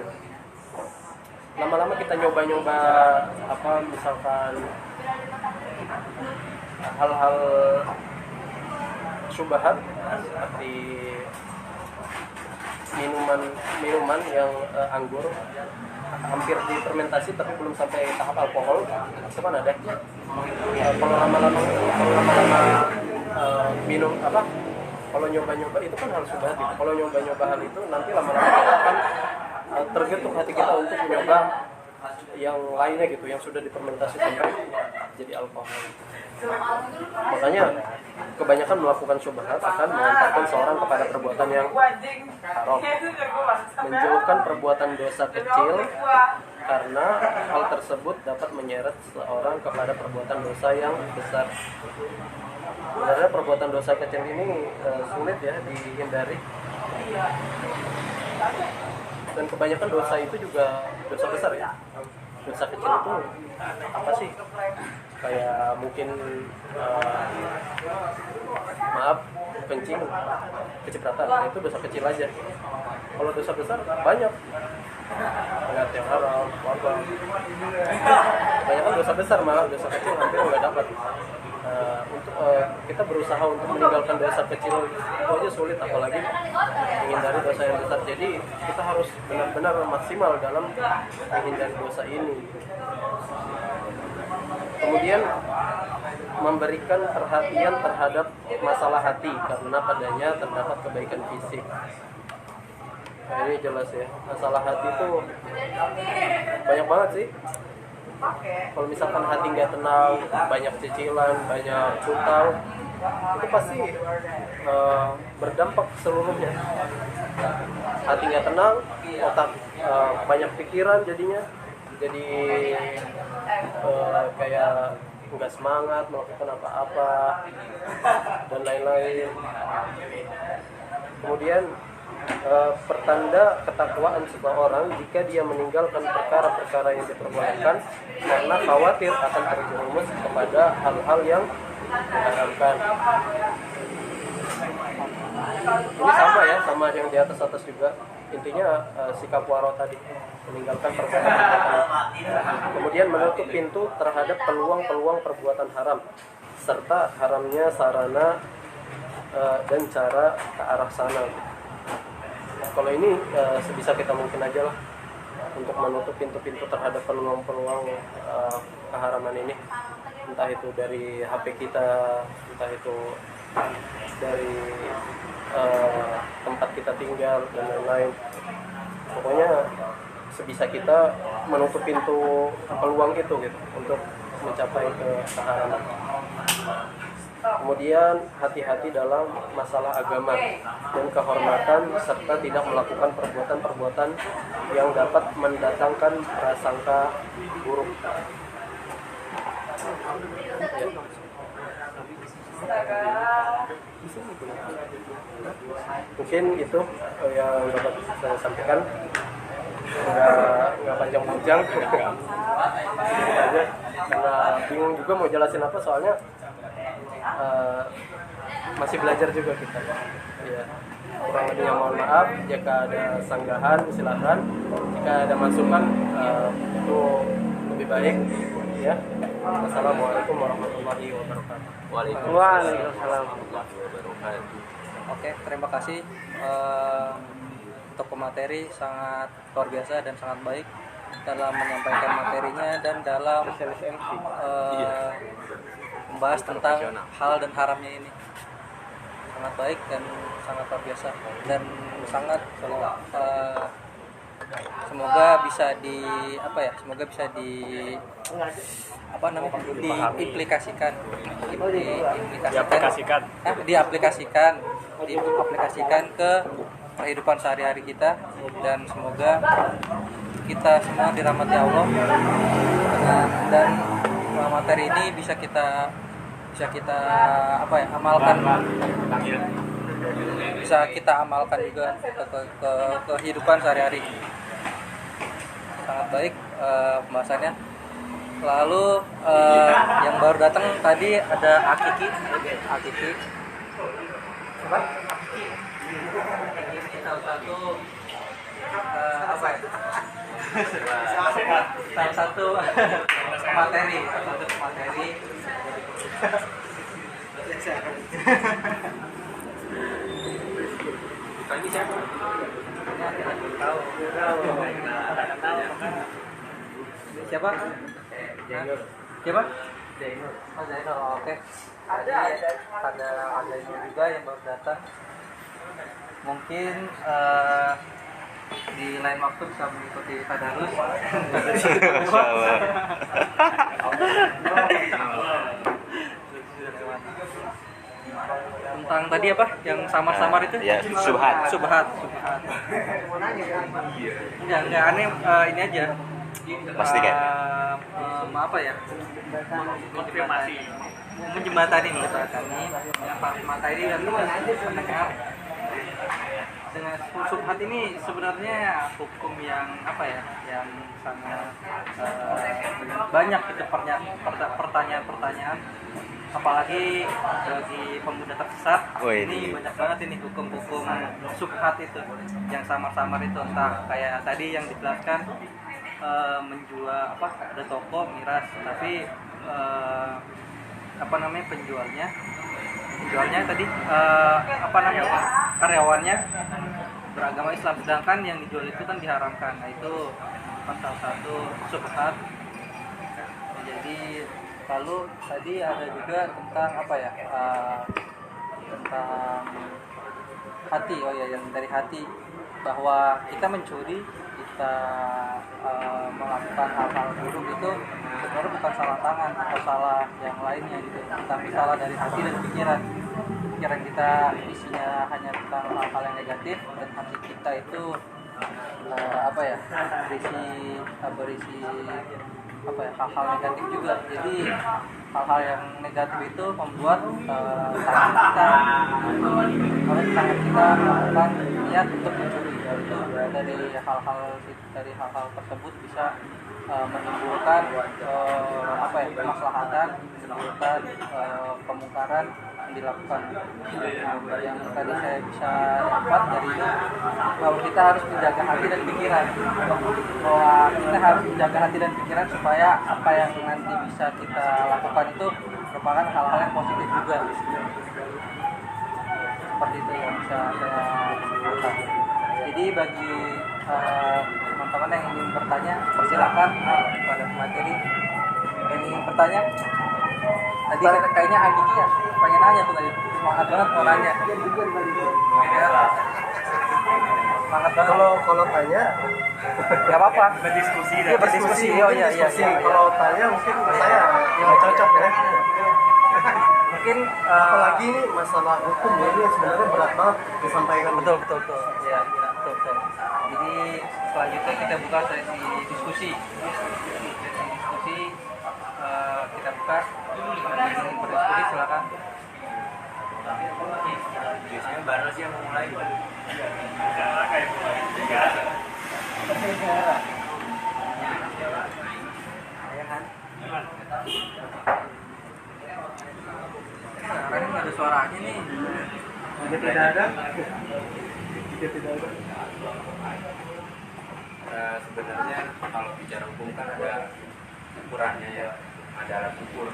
Lama-lama kita nyoba-nyoba misalkan hal-hal syubhat seperti minuman yang anggur hampir difermentasi tapi belum sampai tahap alkohol, itu kan ada. Kalau lama-lama minum kalau nyoba-nyoba itu kan hal syubhat. Kalau nyoba-nyoba hal itu nanti lama-lama kita akan tergetuk hati kita untuk mencoba yang lainnya gitu, yang sudah difermentasi sampai jadi alkohol. Makanya kebanyakan melakukan syubhat akan mengantarkan seorang kepada perbuatan yang haram, menjauhkan perbuatan dosa kecil, karena hal tersebut dapat menyeret seorang kepada perbuatan dosa yang besar. Sebenarnya perbuatan dosa kecil ini sulit ya dihindari, dan kebanyakan dosa itu juga dosa besar ya. Dosa kecil itu apa sih? Kayak mungkin kencing, kecipratan, itu dosa kecil aja. Kalau dosa besar banyak, lihat yang haram, wabah. Kebanyakan dosa besar, malah dosa kecil hampir nggak dapat. Untuk kita berusaha untuk meninggalkan dosa kecil itu aja sulit, apalagi menghindari dosa yang besar. Jadi kita harus benar-benar maksimal dalam menghindari dosa ini. Kemudian memberikan perhatian terhadap masalah hati, karena padanya terdapat kebaikan fisik. Nah, ini jelas ya, masalah hati itu banyak banget sih. Kalau misalkan hati nggak tenang, banyak cicilan, banyak hutang, itu pasti berdampak seluruhnya. Hati nggak tenang, otak banyak pikiran jadinya, jadi kayak nggak semangat melakukan apa-apa dan lain-lain. Kemudian pertanda ketakwaan seseorang jika dia meninggalkan perkara-perkara yang diperbolehkan karena khawatir akan terjerumus kepada hal-hal yang diharamkan. Ini sama ya, sama yang di atas juga. Intinya sikap waro tadi, meninggalkan perbuatan. Kemudian menutup pintu terhadap peluang-peluang perbuatan haram, serta haramnya sarana dan cara ke arah sana. Kalau ini sebisa kita mungkin aja lah untuk menutup pintu-pintu terhadap peluang-peluang keharaman ini, entah itu dari HP kita, entah itu dari tempat kita tinggal dan lain-lain. Pokoknya sebisa kita menutup pintu peluang itu gitu untuk mencapai ke keharaman. Kemudian hati-hati dalam masalah agama dan kehormatan, serta tidak melakukan perbuatan-perbuatan yang dapat mendatangkan prasangka buruk. Mungkin itu yang dapat saya sampaikan. Nggak panjang-panjang karena bingung juga mau jelasin apa, soalnya masih belajar juga kita. Ya. Kurang lebihnya mohon maaf. Jika ada sanggahan silakan. Jika ada masukan itu lebih baik. Ya. Wassalamualaikum warahmatullahi wabarakatuh. Waalaikumsalam warahmatullahi wabarakatuh. Oke, terima kasih untuk pemateri sangat luar biasa dan sangat baik dalam menyampaikan materinya dan dalam membahas tentang halal dan haramnya ini. Sangat baik dan sangat luar biasa dan sangat semoga bisa diaplikasikan ke kehidupan sehari-hari kita dan semoga kita semua dirahmati Allah dan materi ini bisa kita amalkan, bisa kita amalkan juga ke kehidupan sehari-hari. Sangat baik pembahasannya. Lalu yang baru datang tadi ada Akiki. Ini salah satu salah satu materi. Ini siapa? Siapa? Siapa? Zainur. Oh, Zainur. Oke. Ada juga yang baru datang. Mungkin di lain waktu bisa mengikuti tadarus. Tentang tadi apa? Yang samar-samar itu? Ya, subhat. Enggak aneh, ini aja. Pastikan. Apa ya? Menjembatani yang mata ini dan mendengar dengan subhat ini sebenarnya hukum yang apa ya, yang sangat banyak itu pertanyaan-pertanyaan, apalagi bagi pemuda tersesat. Ini banyak banget ini hukum-hukum subhat itu yang samar-samar itu, entah kayak tadi yang dijelaskan menjual ada toko miras tapi penjualnya tadi karyawannya beragama Islam, sedangkan yang dijual itu kan diharamkan. Nah, itu salah satu subhat. Jadi lalu tadi ada juga tentang tentang hati. Oh ya, yang dari hati, bahwa kita mencuri, kita melakukan hal-hal buruk itu sebenarnya bukan salah tangan atau salah yang lainnya gitu, tapi salah dari hati dan pikiran kita isinya hanya tentang hal-hal yang negatif, dan hati kita itu berisi hal-hal negatif juga. Jadi hal-hal yang negatif itu membuat tangan kita melakukan niat untuk mencuri. Itu dari hal-hal tersebut bisa menimbulkan kemaslahatan, menimbulkan kemungkaran yang dilakukan. Yang tadi saya bisa dapat dari itu, bahwa kita harus menjaga hati dan pikiran, supaya apa yang nanti bisa kita lakukan itu merupakan hal-hal yang positif juga. Seperti itu yang bisa saya sampaikan. Jadi bagi teman-teman yang ingin bertanya, persilakan kepada pemateri yang ingin bertanya. Tadi kayaknya Agiki ya pengen nanya tuh tadi, semangat banget mau nanya. Semangat banget. Kalau tanya nggak apa-apa. Berdiskusi. Oh iya. Kalau tanya mungkin saya yang cocok ya. Mungkin Apalagi ini masalah hukum ya, ini sebenarnya berat banget disampaikan. betul. Ya, betul. Jadi selanjutnya kita buka sesi diskusi. Kita buka. Ingin berdiskusi silakan. Biasanya baru sih yang memulai. Sekarang ada suaranya nih. Jika tidak ada, jika tidak ada. Sebenarnya kalau bicara hukum kan ada ukurannya ya, ada alat ukur.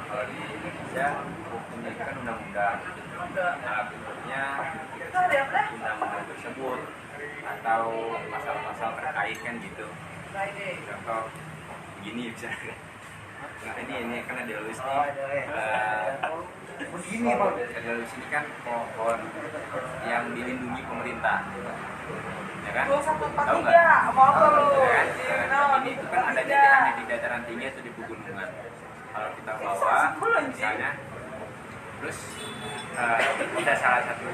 Kalau di Indonesia hukumnya itu kan undang-undang, alat ukurnya undang-undang tersebut atau pasal-pasal terkait kan gitu. Contoh begini misalnya. Nah ini kan ada lulus nih. Begini Pak. Ada lulus ini kan pohon yang dilindungi pemerintah. Ya kan? Tahu nggak? Ya kan? Ini itu kan adanya di dataran tinggi atau di pegunungan. Kalau kita bawa misalnya, terus ada salah satu,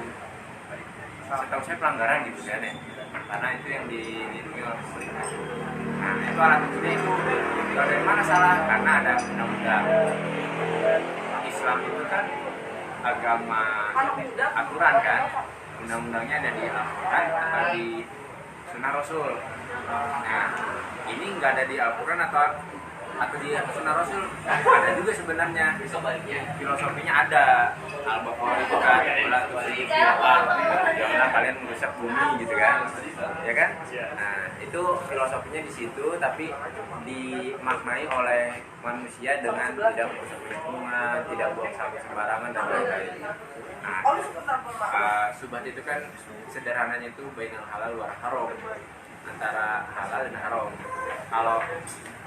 setahu saya pelanggaran gitu kan ya, karena itu yang dilindungi oleh pemerintah. Nah itu alat ukurnya itu kalau dari mana salah? Karena ada undang-undang. Islam itu kan agama aturan kan, undang-undangnya ada di Al-Quran atau di Sunnah Rasul. Nah ini nggak ada di Al-Quran atau di Sunnah Rasul, ada juga sebenarnya filosofinya ada. Al-Baqarah itu kan janganlah kalian merusak bumi gitu kan, ya kan? Nah itu filosofinya di situ, tapi dimaknai oleh manusia dengan tidak merusak lingkungan, tidak buang sampah sembarangan dan lain-lain. Nah, subhat itu kan sederhananya itu bainal halal wal haram, antara halal dan haram. Kalau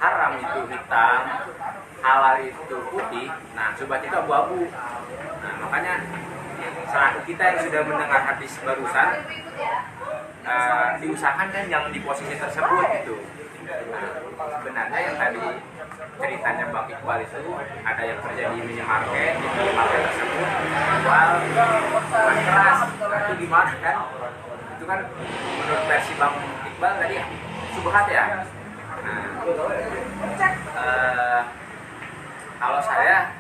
haram itu hitam, halal itu putih, nah subhat itu abu-abu. Nah makanya selaku kita yang sudah mendengar hadis barusan, diusahakan kan jangan di posisi tersebut gitu. Nah, sebenarnya yang tadi ceritanya Bang Iqbal itu ada yang kerja di minimarket, di minimarket tersebut jual minuman keras. Nah itu gimana kan? Itu kan menurut versi Bang Iqbal tadi subhat ya. Nah, kalau saya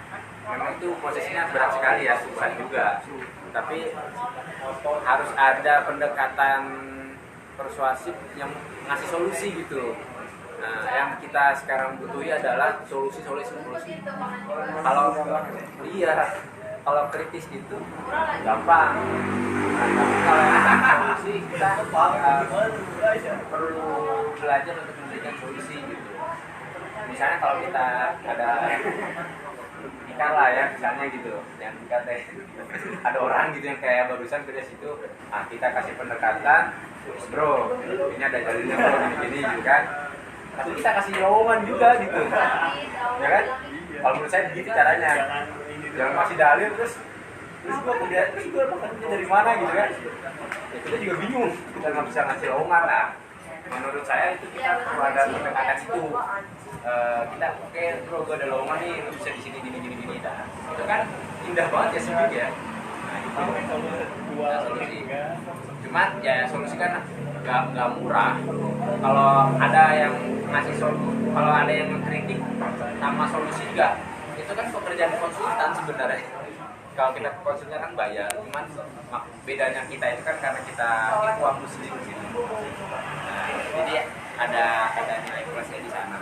memang itu posisinya berat sekali ya, subhat juga. Tapi harus ada pendekatan persuasif yang ngasih solusi gitu. Nah, yang kita sekarang butuhi adalah solusi. Kalau kritis gitu gampang. Nah, tapi kalau ada solusi kita perlu belajar untuk memberikan solusi gitu. Misalnya kalau kita ada nikah lah ya, misalnya gitu, yang nikah ada orang gitu yang kayak barusan kerja situ, nah kita kasih pendekatan, bro, ini ada jalannya bro, gini gitu kan. Tapi kita kasih lowongan juga gitu, ya kan? Kalau menurut saya begitu caranya. Jangan masih dalil terus gue makan dari mana gitu kan? Ya, kita juga bingung, kita nggak bisa ngasih lowongan. Nah, menurut saya itu kita perlu ada pendekatan itu. Kita oke bro, gue ada lowongan nih, lu bisa di sini gini. Nah, itu kan indah banget ya sih ya. Nah, itu solusi. Cuman ya solusi kan nggak murah. Kalau ada yang ngasih solusi, kalau ada yang mengkritik sama solusi enggak, itu kan pekerjaan konsultan sebenarnya. Kalau kita konsulnya kan bayar, cuman bedanya kita itu kan karena kita ikhwan muslim gitu. Nah, jadi ada nilai plusnya di sana.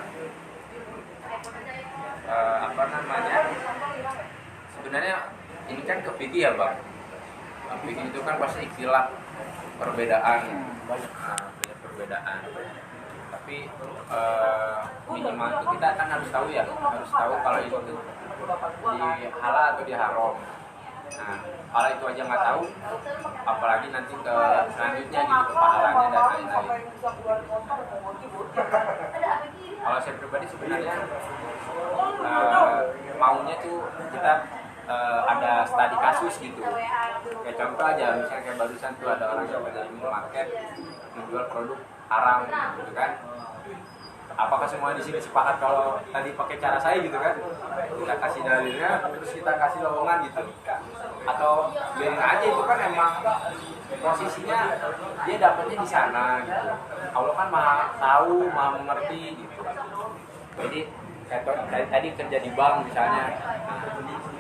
Sebenarnya ini kan ke fikih ya bang. Fikih itu kan pasti ikhtilaf, perbedaan, banyak perbedaan. Tapi minimal itu kita kan harus tahu ya, harus tahu kalau itu di halal atau di haram. Nah, kalau itu aja nggak tahu, apalagi nanti ke selanjutnya gitu, ke pahalanya dan lain-lain. Kalau saya pribadi sebenarnya maunya tuh kita ada studi kasus gitu. Kayak contoh aja, misalnya kayak barusan tuh ada orang yang kerja di minimarket menjual produk haram gitu kan. Apakah semua di sini sepakat kalau tadi pakai cara saya gitu kan? Kita kasih dalilnya, terus kita kasih lowongan gitu. Atau biarin aja, itu kan emang posisinya dia dapetnya di sana gitu. Allah kan maha tahu, maha mengerti gitu. Jadi kayak tadi kerja di bank misalnya.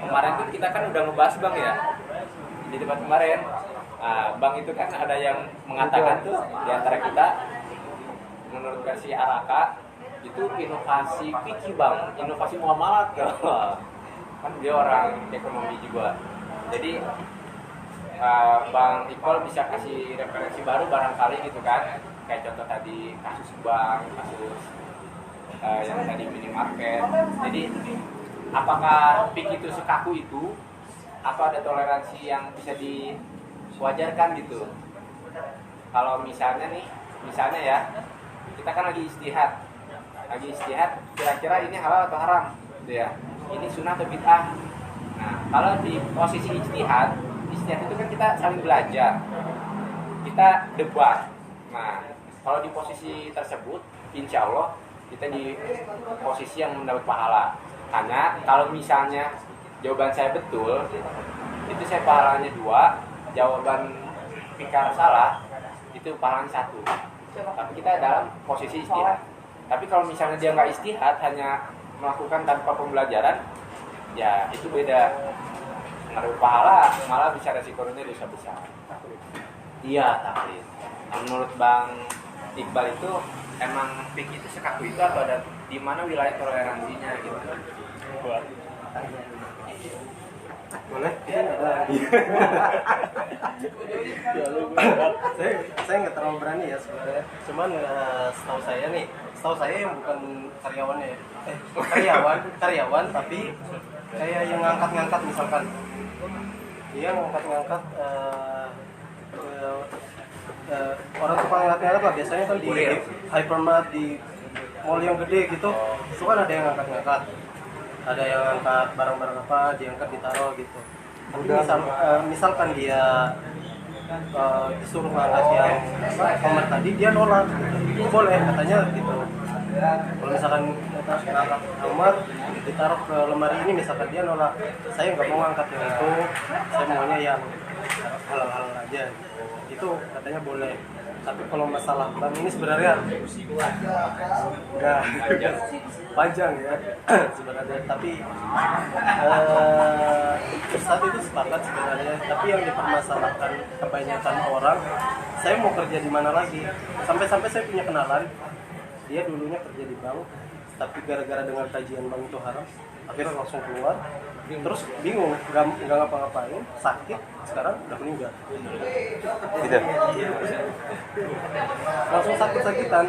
Kemarin tuh kita kan udah ngebahas bank ya. Di debat kemarin. Bank itu kan ada yang mengatakan tuh di antara kita, menurut versi Araka itu inovasi fikih bang, inovasi muamalat. kan dia orang ekonomi juga. Jadi Bang Iqbal bisa kasih referensi baru barangkali gitu kan, kayak contoh tadi kasus bank, kasus yang tadi minimarket. Jadi apakah PIK itu sekaku itu atau ada toleransi yang bisa diwajarkan gitu? Kalau misalnya ya kita kan lagi istihad, kira-kira ini halal atau haram gitu ya, ini sunnah atau bid'ah. Nah kalau di posisi istihad itu kan kita saling belajar, kita debat. Nah kalau di posisi tersebut insya Allah kita di posisi yang mendapat pahala. Hanya kalau misalnya jawaban saya betul, itu saya pahalanya 2, jawaban pikir salah itu pahalanya 1. Tapi kita dalam posisi istihad. Tapi kalau misalnya dia nggak istihad, hanya melakukan tanpa pembelajaran, ya itu beda. Nggak ada pahala, malah bisa resikonya dosa besar. Iya, taklid. Menurut Bang Iqbal itu emang PIK itu sekaku itu atau ada di mana wilayah toleransinya gitu? Buat Boleh? Ada. Saya nggak terlalu berani ya sebenarnya. Cuman setahu saya yang bukan karyawannya ya. Karyawan tapi kayak yang ngangkat misalkan. Dia ngangkat orang tukang ngangkat lah, biasanya kan di hypermart, di mall yang gede gitu, itu kan ada yang ngangkat, ada yang ngangkat barang-barang apa, diangkat ditaruh gitu. Tapi misalkan dia disuruh ngangkat yang kamar tadi, dia nolak, itu boleh katanya gitu. Kalau misalkan ngangkat kamar ditaruh ke lemari ini, misalkan dia nolak, saya nggak mau ngangkat yang itu, saya maunya yang halal-halal aja gitu. Itu katanya boleh. Tapi kalau masalah bank ini sebenarnya nggak panjang ya sebenarnya. Tapi Ustaz itu sepakat sebenarnya. Tapi yang dipermasalahkan kebanyakan orang, saya mau kerja di mana lagi? Sampai-sampai saya punya kenalan, dia dulunya kerja di bank, tapi gara-gara dengar kajian bank itu haram, akhirnya langsung keluar. Terus bingung, nggak ngapa-ngapain, sakit, sekarang udah meninggal. Gitu. Langsung sakit-sakitan,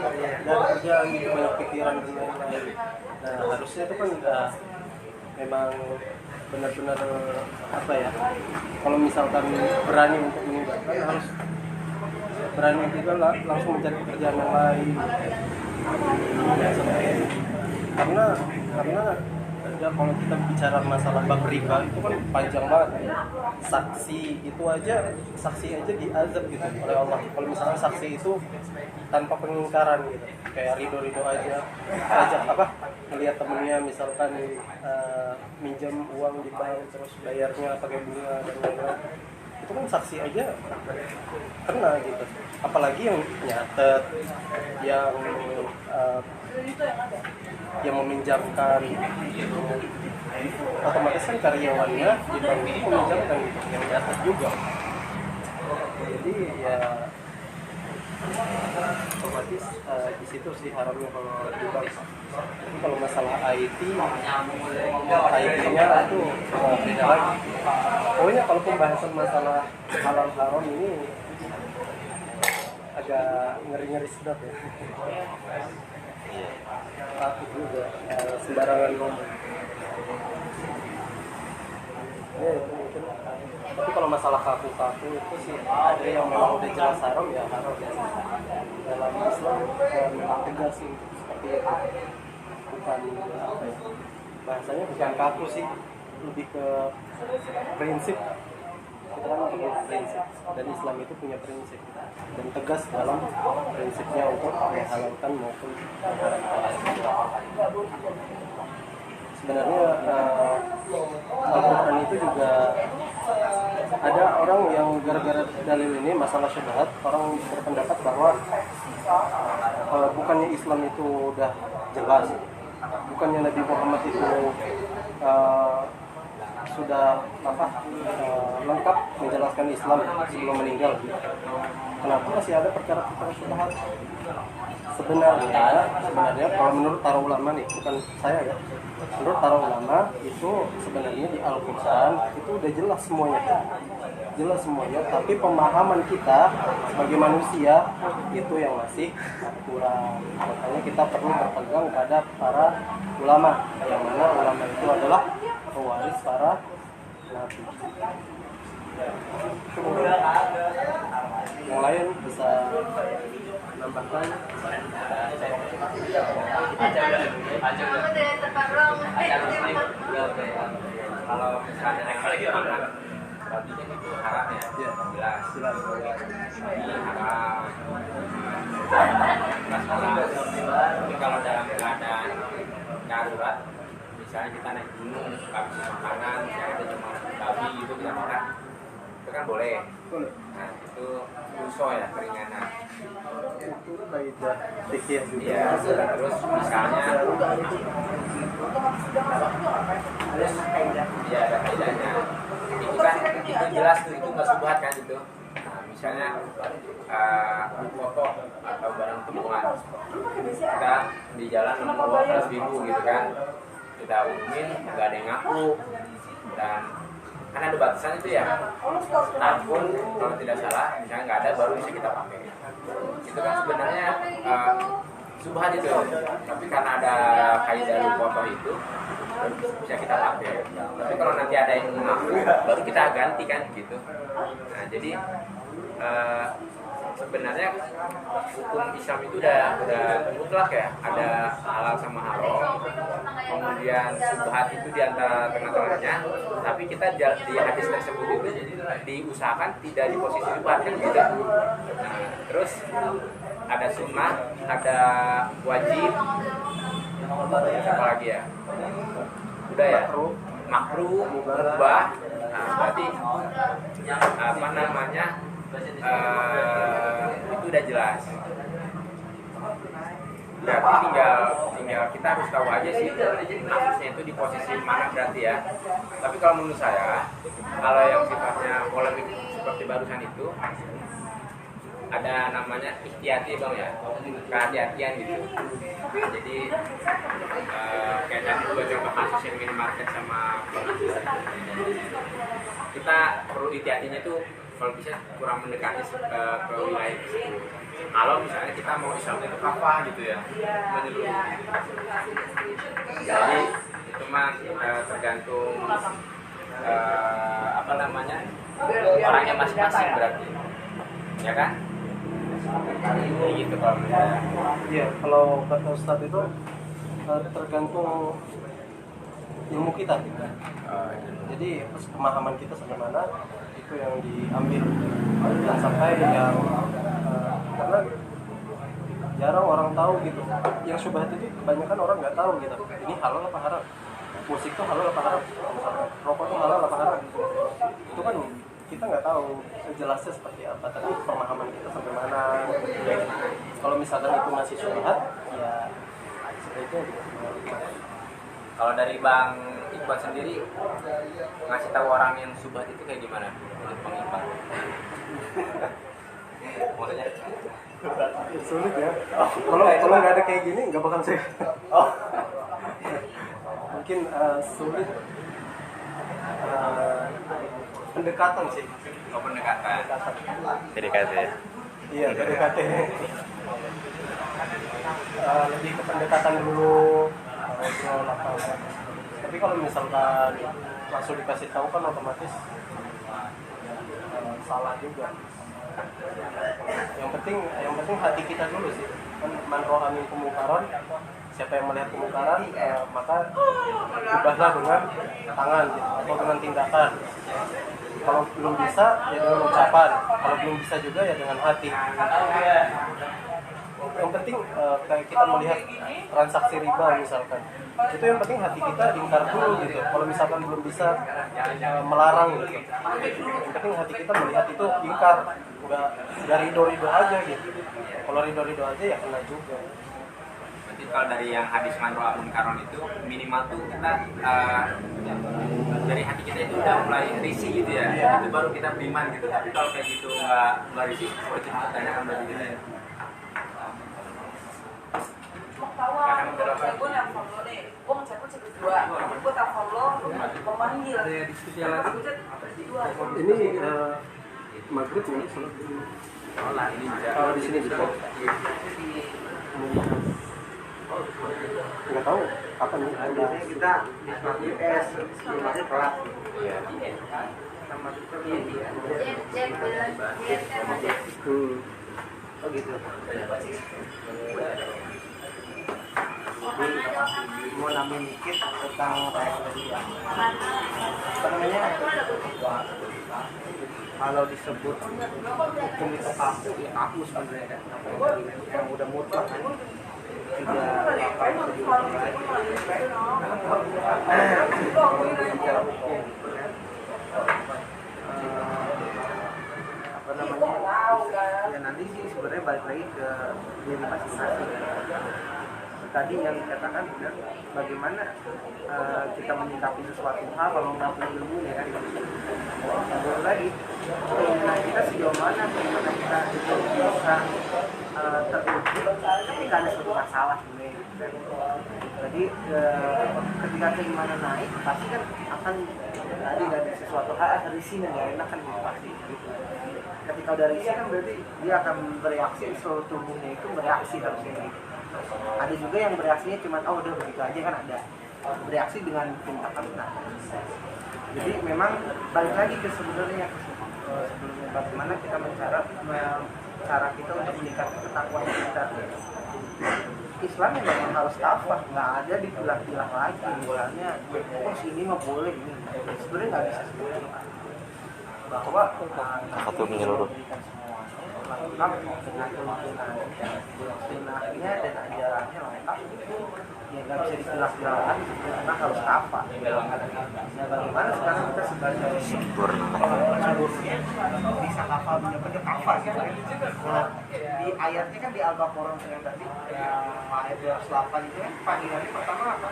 dan kerjaan gitu, banyak pikiran dan lain-lain. Nah harusnya itu kan memang benar-benar apa ya? Kalau misalkan berani untuk meninggalkan, harus berani juga lah, langsung mencari pekerjaan yang lain. Karena ya, kalau kita bicara masalah bab riba itu kan panjang banget. Saksi aja diazab gitu oleh Allah. Kalau misalnya saksi itu tanpa pengingkaran gitu, kayak ridho aja ngelihat temennya misalkan minjam uang di bank terus bayarnya pakai bunga dan lain-lain, itu kan saksi aja kena gitu. Apalagi yang nyatet, yang meminjamkan gitu. Otomatis kan karyawannya di bank itu meminjamkan gitu, yang nyatet juga. Jadi ya otomatis di situ sih haramnya kalau di bank. Tapi kalau masalah IT-nya itu beda lagi. Pokoknya kalau pembahasan masalah halal haram ini agak ngeri sedap ya. Takut juga sembarangan ngomong. Ya, itu mungkin. Tapi kalau masalah kaku itu sih ada yang memang udah jelas haram ya haram biasa. Dalam Islam memang tegas sih seperti itu. Bukan apa ya? Bahasanya bukan kaku sih, lebih ke prinsip. Kita kan punya prinsip, dan Islam itu punya prinsip dan tegas dalam prinsipnya untuk menghalalkan maupun sebenarnya Al-Quran itu juga ada orang yang gara-gara dalil ini masalah syubhat, orang berpendapat bahwa bukannya Islam itu udah jelas, bukannya Nabi Muhammad itu sudah lengkap menjelaskan Islam sebelum meninggal. Kenapa masih ada perkara-perkara syubhat? Sebenarnya kalau menurut para ulama nih, bukan saya ya, menurut para ulama itu sebenarnya di Al-Quran itu udah jelas semuanya, tapi pemahaman kita sebagai manusia itu yang masih kurang. Makanya kita perlu berpegang pada para ulama, yang mana ulama itu adalah pewaris para nabi. Yang lain bisa menambahkan. Kalau misalnya yang lagi makan babinya itu haram ya, jelas ini haram, jelas halal. Tapi kalau dalam keadaan darurat, misalnya kita naik gunung habis makanan yang ada cuma babi itu kita makan, itu kan boleh. Nah itu ruso ya, keringanan. Itu kaidah fikih juga. Iya, terus misalnya ya ada kaidahnya. Itu kan itu jelas tuh, itu nggak subhat kan itu. Nah, misalnya foto atau barang tumbuhan, kita di jalan nemu uang 100.000 gitu kan, kita umumin nggak ada yang ngaku, dan kan ada batasan itu ya. Tahun kalau tidak salah, misalnya nggak ada baru bisa kita pakai. Itu kan sebenarnya subhat itu, tapi karena ada kaidah foto itu bisa kita pakai. Tapi kalau nanti ada yang mengaku, baru kita ganti kan gitu. Nah jadi sebenarnya hukum Islam itu udah mutlak ya, ada halal sama haram, kemudian subhat itu di antara tengah-tengahnya, tapi kita di hadis tersebut itu diusahakan tidak di posisi subhat kan gitu. Nah, terus ada sunnah, ada wajib, apa lagi ya? Udah ya, makruh, mubah. Nah, berarti apa namanya? Itu udah jelas. Berarti tinggal kita harus tahu aja sih maksudnya itu di posisi mana berarti ya. Tapi kalau menurut saya, kalau yang sifatnya polemik seperti barusan itu, ada namanya ihtiyati bang ya, kehati-hatian gitu. Jadi kayak tadi gue coba kasus yang minimarket sama kita perlu ihtiyatinya tuh kalau bisa kurang mendekati ke wilayah tersebut. Kalau misalnya kita mau Islam itu apa gitu ya, menyeluruh. Jadi itu mah tergantung apa namanya orangnya masing-masing berarti, ya kan? Jadi gitu kalau menurut saya. Iya, kalau kata Ustadz itu tergantung ilmu kita. Jadi pemahaman kita sampai mana itu yang diambil, dan sampai yang karena jarang orang tahu gitu. Yang syubhat itu kebanyakan orang nggak tahu gitu. Ini halal apa haram? Musik tuh halal apa haram? Misalkan rokok tuh halal apa haram? Itu kan kita nggak tahu jelasnya seperti apa, tapi pemahaman kita sampai mana. Kalau misalkan itu masih syubhat, ya sebaiknya Kalau dari Bang Iqbal sendiri ngasih tahu orang yang syubhat itu kayak gimana menurut Bang Iqbal? Maksudnya sulit ya. Kalau nggak ada kayak gini nggak bakal sih. Mungkin sulit pendekatan sih. oh, pendekatan. PDKT ya. Iya, PDKT. Lebih ke pendekatan dulu. Tapi kalau misalkan langsung dikasih tahu kan otomatis salah juga. Yang penting hati kita dulu sih. Kan man ro'a minkum munkaran, siapa yang melihat kemungkaran maka ubahlah dengan tangan gitu, atau dengan tindakan. Kalau belum bisa ya dengan ucapan, kalau belum bisa juga ya dengan hati. Yang penting kayak kita melihat transaksi riba misalkan, itu yang penting hati kita ingkar dulu gitu. Kalau misalkan belum bisa melarang gitu, yang penting hati kita melihat itu ingkar, nggak ridho aja gitu. Kalau ridho aja ya kena juga. Berarti kalau dari yang hadis man ro'a munkaron itu minimal tuh kita dari hati kita itu udah mulai risih gitu ya. Itu baru kita beriman gitu. Tapi kalau kayak gitu nggak risih, boleh kita tanyakan berarti gitu ya. Karena beberapa Ada diskusi lagi. Ini maghrib ya, sholat ini. Oh, di sini juga. Nggak tahu apa nih? Biasanya kita maghrib maghrib telat. Iya. Oh gitu. Jadi mau nambahin dikit tentang kayak tadi ya. Apa namanya? Kalau disebut hukum itu kaku, ya kaku sebenarnya kan. Yang udah mutlak kan. Tidak apa yang bisa diukur lagi. Bicara hukum, apa namanya? Ya nanti sih sebenarnya balik lagi ke diri masing-masing. Tadi yang dikatakan benar, bagaimana kita menyikapi sesuatu hal kalau nggak punya ilmunya kan. Baru lagi keinginan kita sejauh mana, bagaimana kita itu bisa teruji ketika ada suatu masalah sebenarnya. Jadi ketika keimanan naik pasti kan akan tadi dari sesuatu hal ada risih yang nggak enak kan pasti. Ketika udah risih kan berarti dia akan bereaksi, seluruh tubuhnya itu bereaksi harusnya. Ada juga yang bereaksinya cuma oh udah begitu aja kan, ada bereaksi dengan tindakan. Nah, jadi memang balik lagi ke sebenarnya bagaimana kita cara kita untuk meningkatkan ketakwaan kita. Islam memang harus kafah, nggak ada dipilah-pilah lagi. Misalnya, oh sini mah boleh ini. Sebenarnya nggak bisa seperti itu. Bahwa satu menyeluruh. lengkap dengan sunnahnya dan ajarannya lengkap, ya nggak bisa dipilah-pilah lagi karena harus kafah. Nah, bagaimana sekarang kita sebagai bisa kafah, benar-benar kafah gitu. Nah, di ayatnya kan di Al-Baqarah yang tadi ayat 28 itu kan panggilannya pertama apa?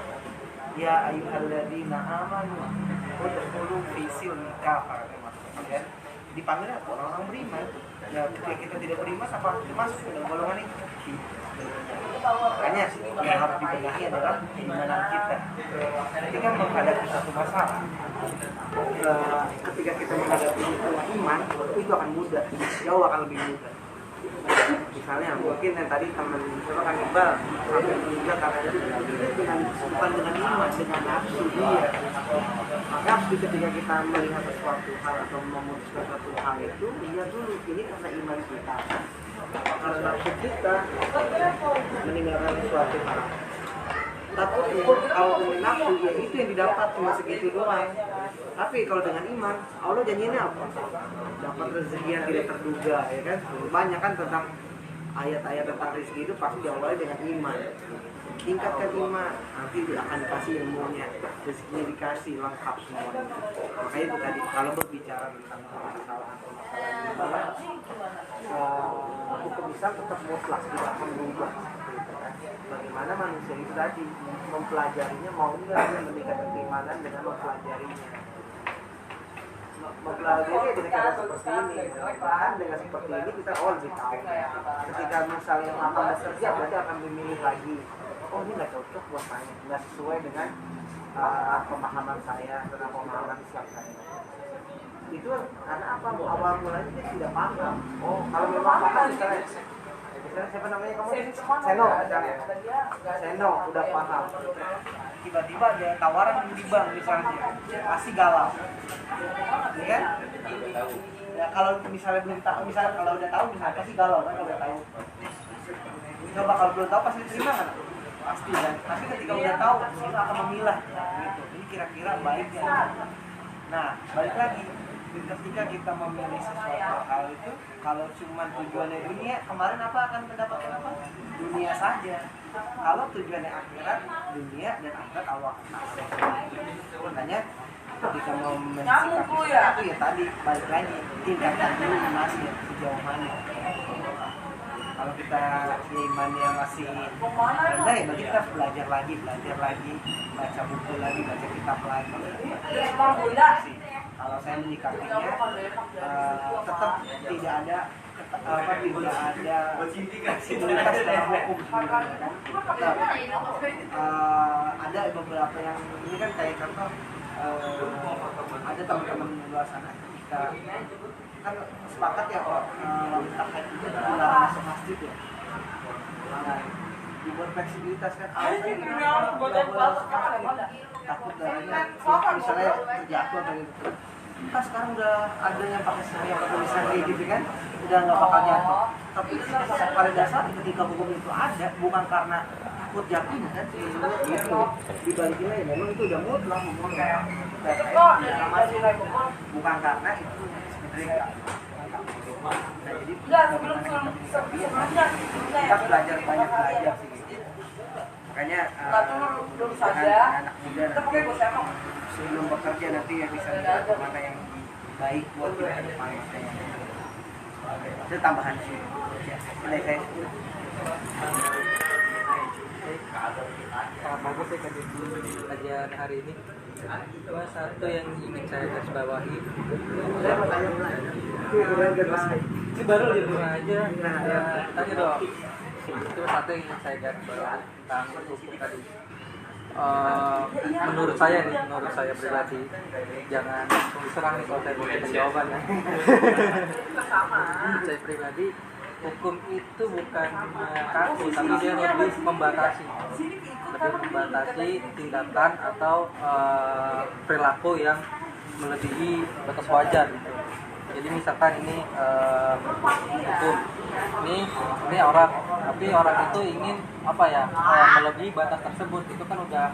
Ya ayyuhalladzina amanu udkhulu fi silmi kafah, maksudnya dipanggil apa? Orang beriman. Ya ketika kita tidak beriman apa masuk ke dalam golongan itu. Makanya yang harus dibenahi adalah keimanan kita. Ketika menghadapi satu masalah, ketika kita menghadapi iman, itu akan mudah, jauh akan lebih mudah. Misalnya mungkin yang tadi teman coba kan Iqbal sampai juga karena dengan bukan dengan iman, dengan nafsu dia. Maka ketika kita melihat sesuatu hal atau memutuskan sesuatu hal itu, lihat dulu ini karena iman kita, karena nafsu kita meninggalkan sesuatu hal. Takutnya kalau dengan nafsu ya itu yang didapat cuma segitu doang. Tapi kalau dengan iman, Allah janjinya apa? Dapat rezeki yang tidak terduga, ya kan? Banyak kan tentang ayat-ayat tentang rezeki itu pasti diawali dengan iman. Tingkatkan iman, nanti akan dikasih ilmunya, rezekinya dikasih lengkap semuanya. Makanya itu tadi kalau berbicara tentang permasalahan hukum Islam tetap mutlak, tidak akan berubah. Bagaimana manusia itu tadi mempelajarinya, mau enggak dia meningkatkan keimanan dengan mempelajarinya. Mempelajari dengan cara seperti ini, bahkan dengan seperti ini kita lebih tahu. Ketika misalnya akan bekerja, berarti akan memilih lagi. Oh ini nggak cocok buat saya, nggak sesuai dengan pemahaman saya, dengan pemahaman Islam saya. Itu karena apa? Awal mulanya dia tidak paham. Oh kalau memang paham misalnya siapa namanya kamu? Seno misalnya. Seno udah paham. Tiba-tiba ada tawaran di bank misalnya, pasti galau. Ya kan? Ya kalau misalnya belum tahu, misalnya kalau udah tahu misalnya pasti galau kan kalau udah tahu. Coba kalau belum tahu pasti diterima kan? Pasti kan? Tapi ketika udah tahu, kita akan memilah gitu. Ini kira-kira baiknya. Nah, balik lagi. Ketika kita memilih sesuatu hal itu, kalau cuma tujuannya dunia, kemarin apa akan mendapatkan apa? Dunia saja. Kalau tujuannya akhirat, dunia dan akhirat Allah kasih. Makanya ketika mau mensikapi sesuatu ya tadi balik lagi tingkatkan dulu imannya sejauh mana. Kalau kita imannya masih rendah ya berarti kita harus belajar lagi, baca buku lagi, baca kitab lagi. Kalau saya menyikapinya tetap tidak ada apa tidak ada simultas dalam hukum sebenarnya kan. Tetap, ada beberapa yang ini kan kayak contoh ada teman-teman di luar sana ketika kan sepakat ya takut itu dilarang masuk masjid ya. Nah, dibuat fleksibilitas kan nggak boleh masuk masjid, takut darahnya misalnya terjatuh atau gitu. Kita sekarang udah ada yang pakai tulisan kayak gitu kan, udah nggak bakal jatuh. Tapi pada dasar ketika hukum itu ada bukan karena takut jatuhnya kan, gitu. Dibalikin aja memang itu udah mutlak hukumnya. Bukan karena itu sebenarnya nah, jadi kita belajar banyak belajar sih gitu. Makanya anak muda nanti sebelum bekerja nanti yang bisa lihat mana yang baik buat kita ke depan itu tambahan sih ya, nilai saya bagus ya kajian hari ini. Cuma satu yang ingin saya garis bawahi, ini baru aja ya, tanya dong. Itu satu yang ingin saya garis bawahi tentang hukum tadi. Menurut saya pribadi, jangan diserang nih kalau saya berikan jawaban ya. Saya pribadi, hukum itu bukan kaku, tapi dia lebih membatasi tindakan atau perilaku yang melebihi batas wajar gitu. Jadi misalkan ini hukum, ini orang, tapi orang itu ingin apa ya melebihi batas tersebut, itu kan udah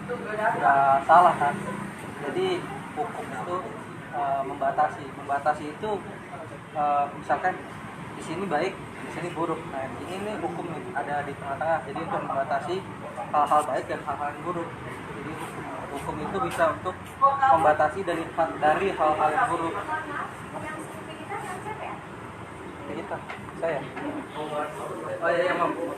salah kan. Jadi hukum itu membatasi itu misalkan di sini baik, di sini buruk. Nah ini nih hukum nih ada di tengah-tengah. Jadi untuk membatasi hal-hal baik dan hal-hal yang buruk. Jadi hukum itu bisa untuk membatasi dari hal-hal yang buruk. Kayak gitu saya. Oh iya yang mampu.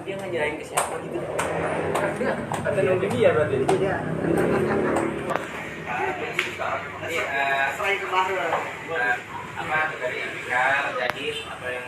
dia ngejarain ke siapa gitu. Ada nunggu dia berarti. Dia. Tadi selain ke Bahru. apa dari Amerika jadi apa yang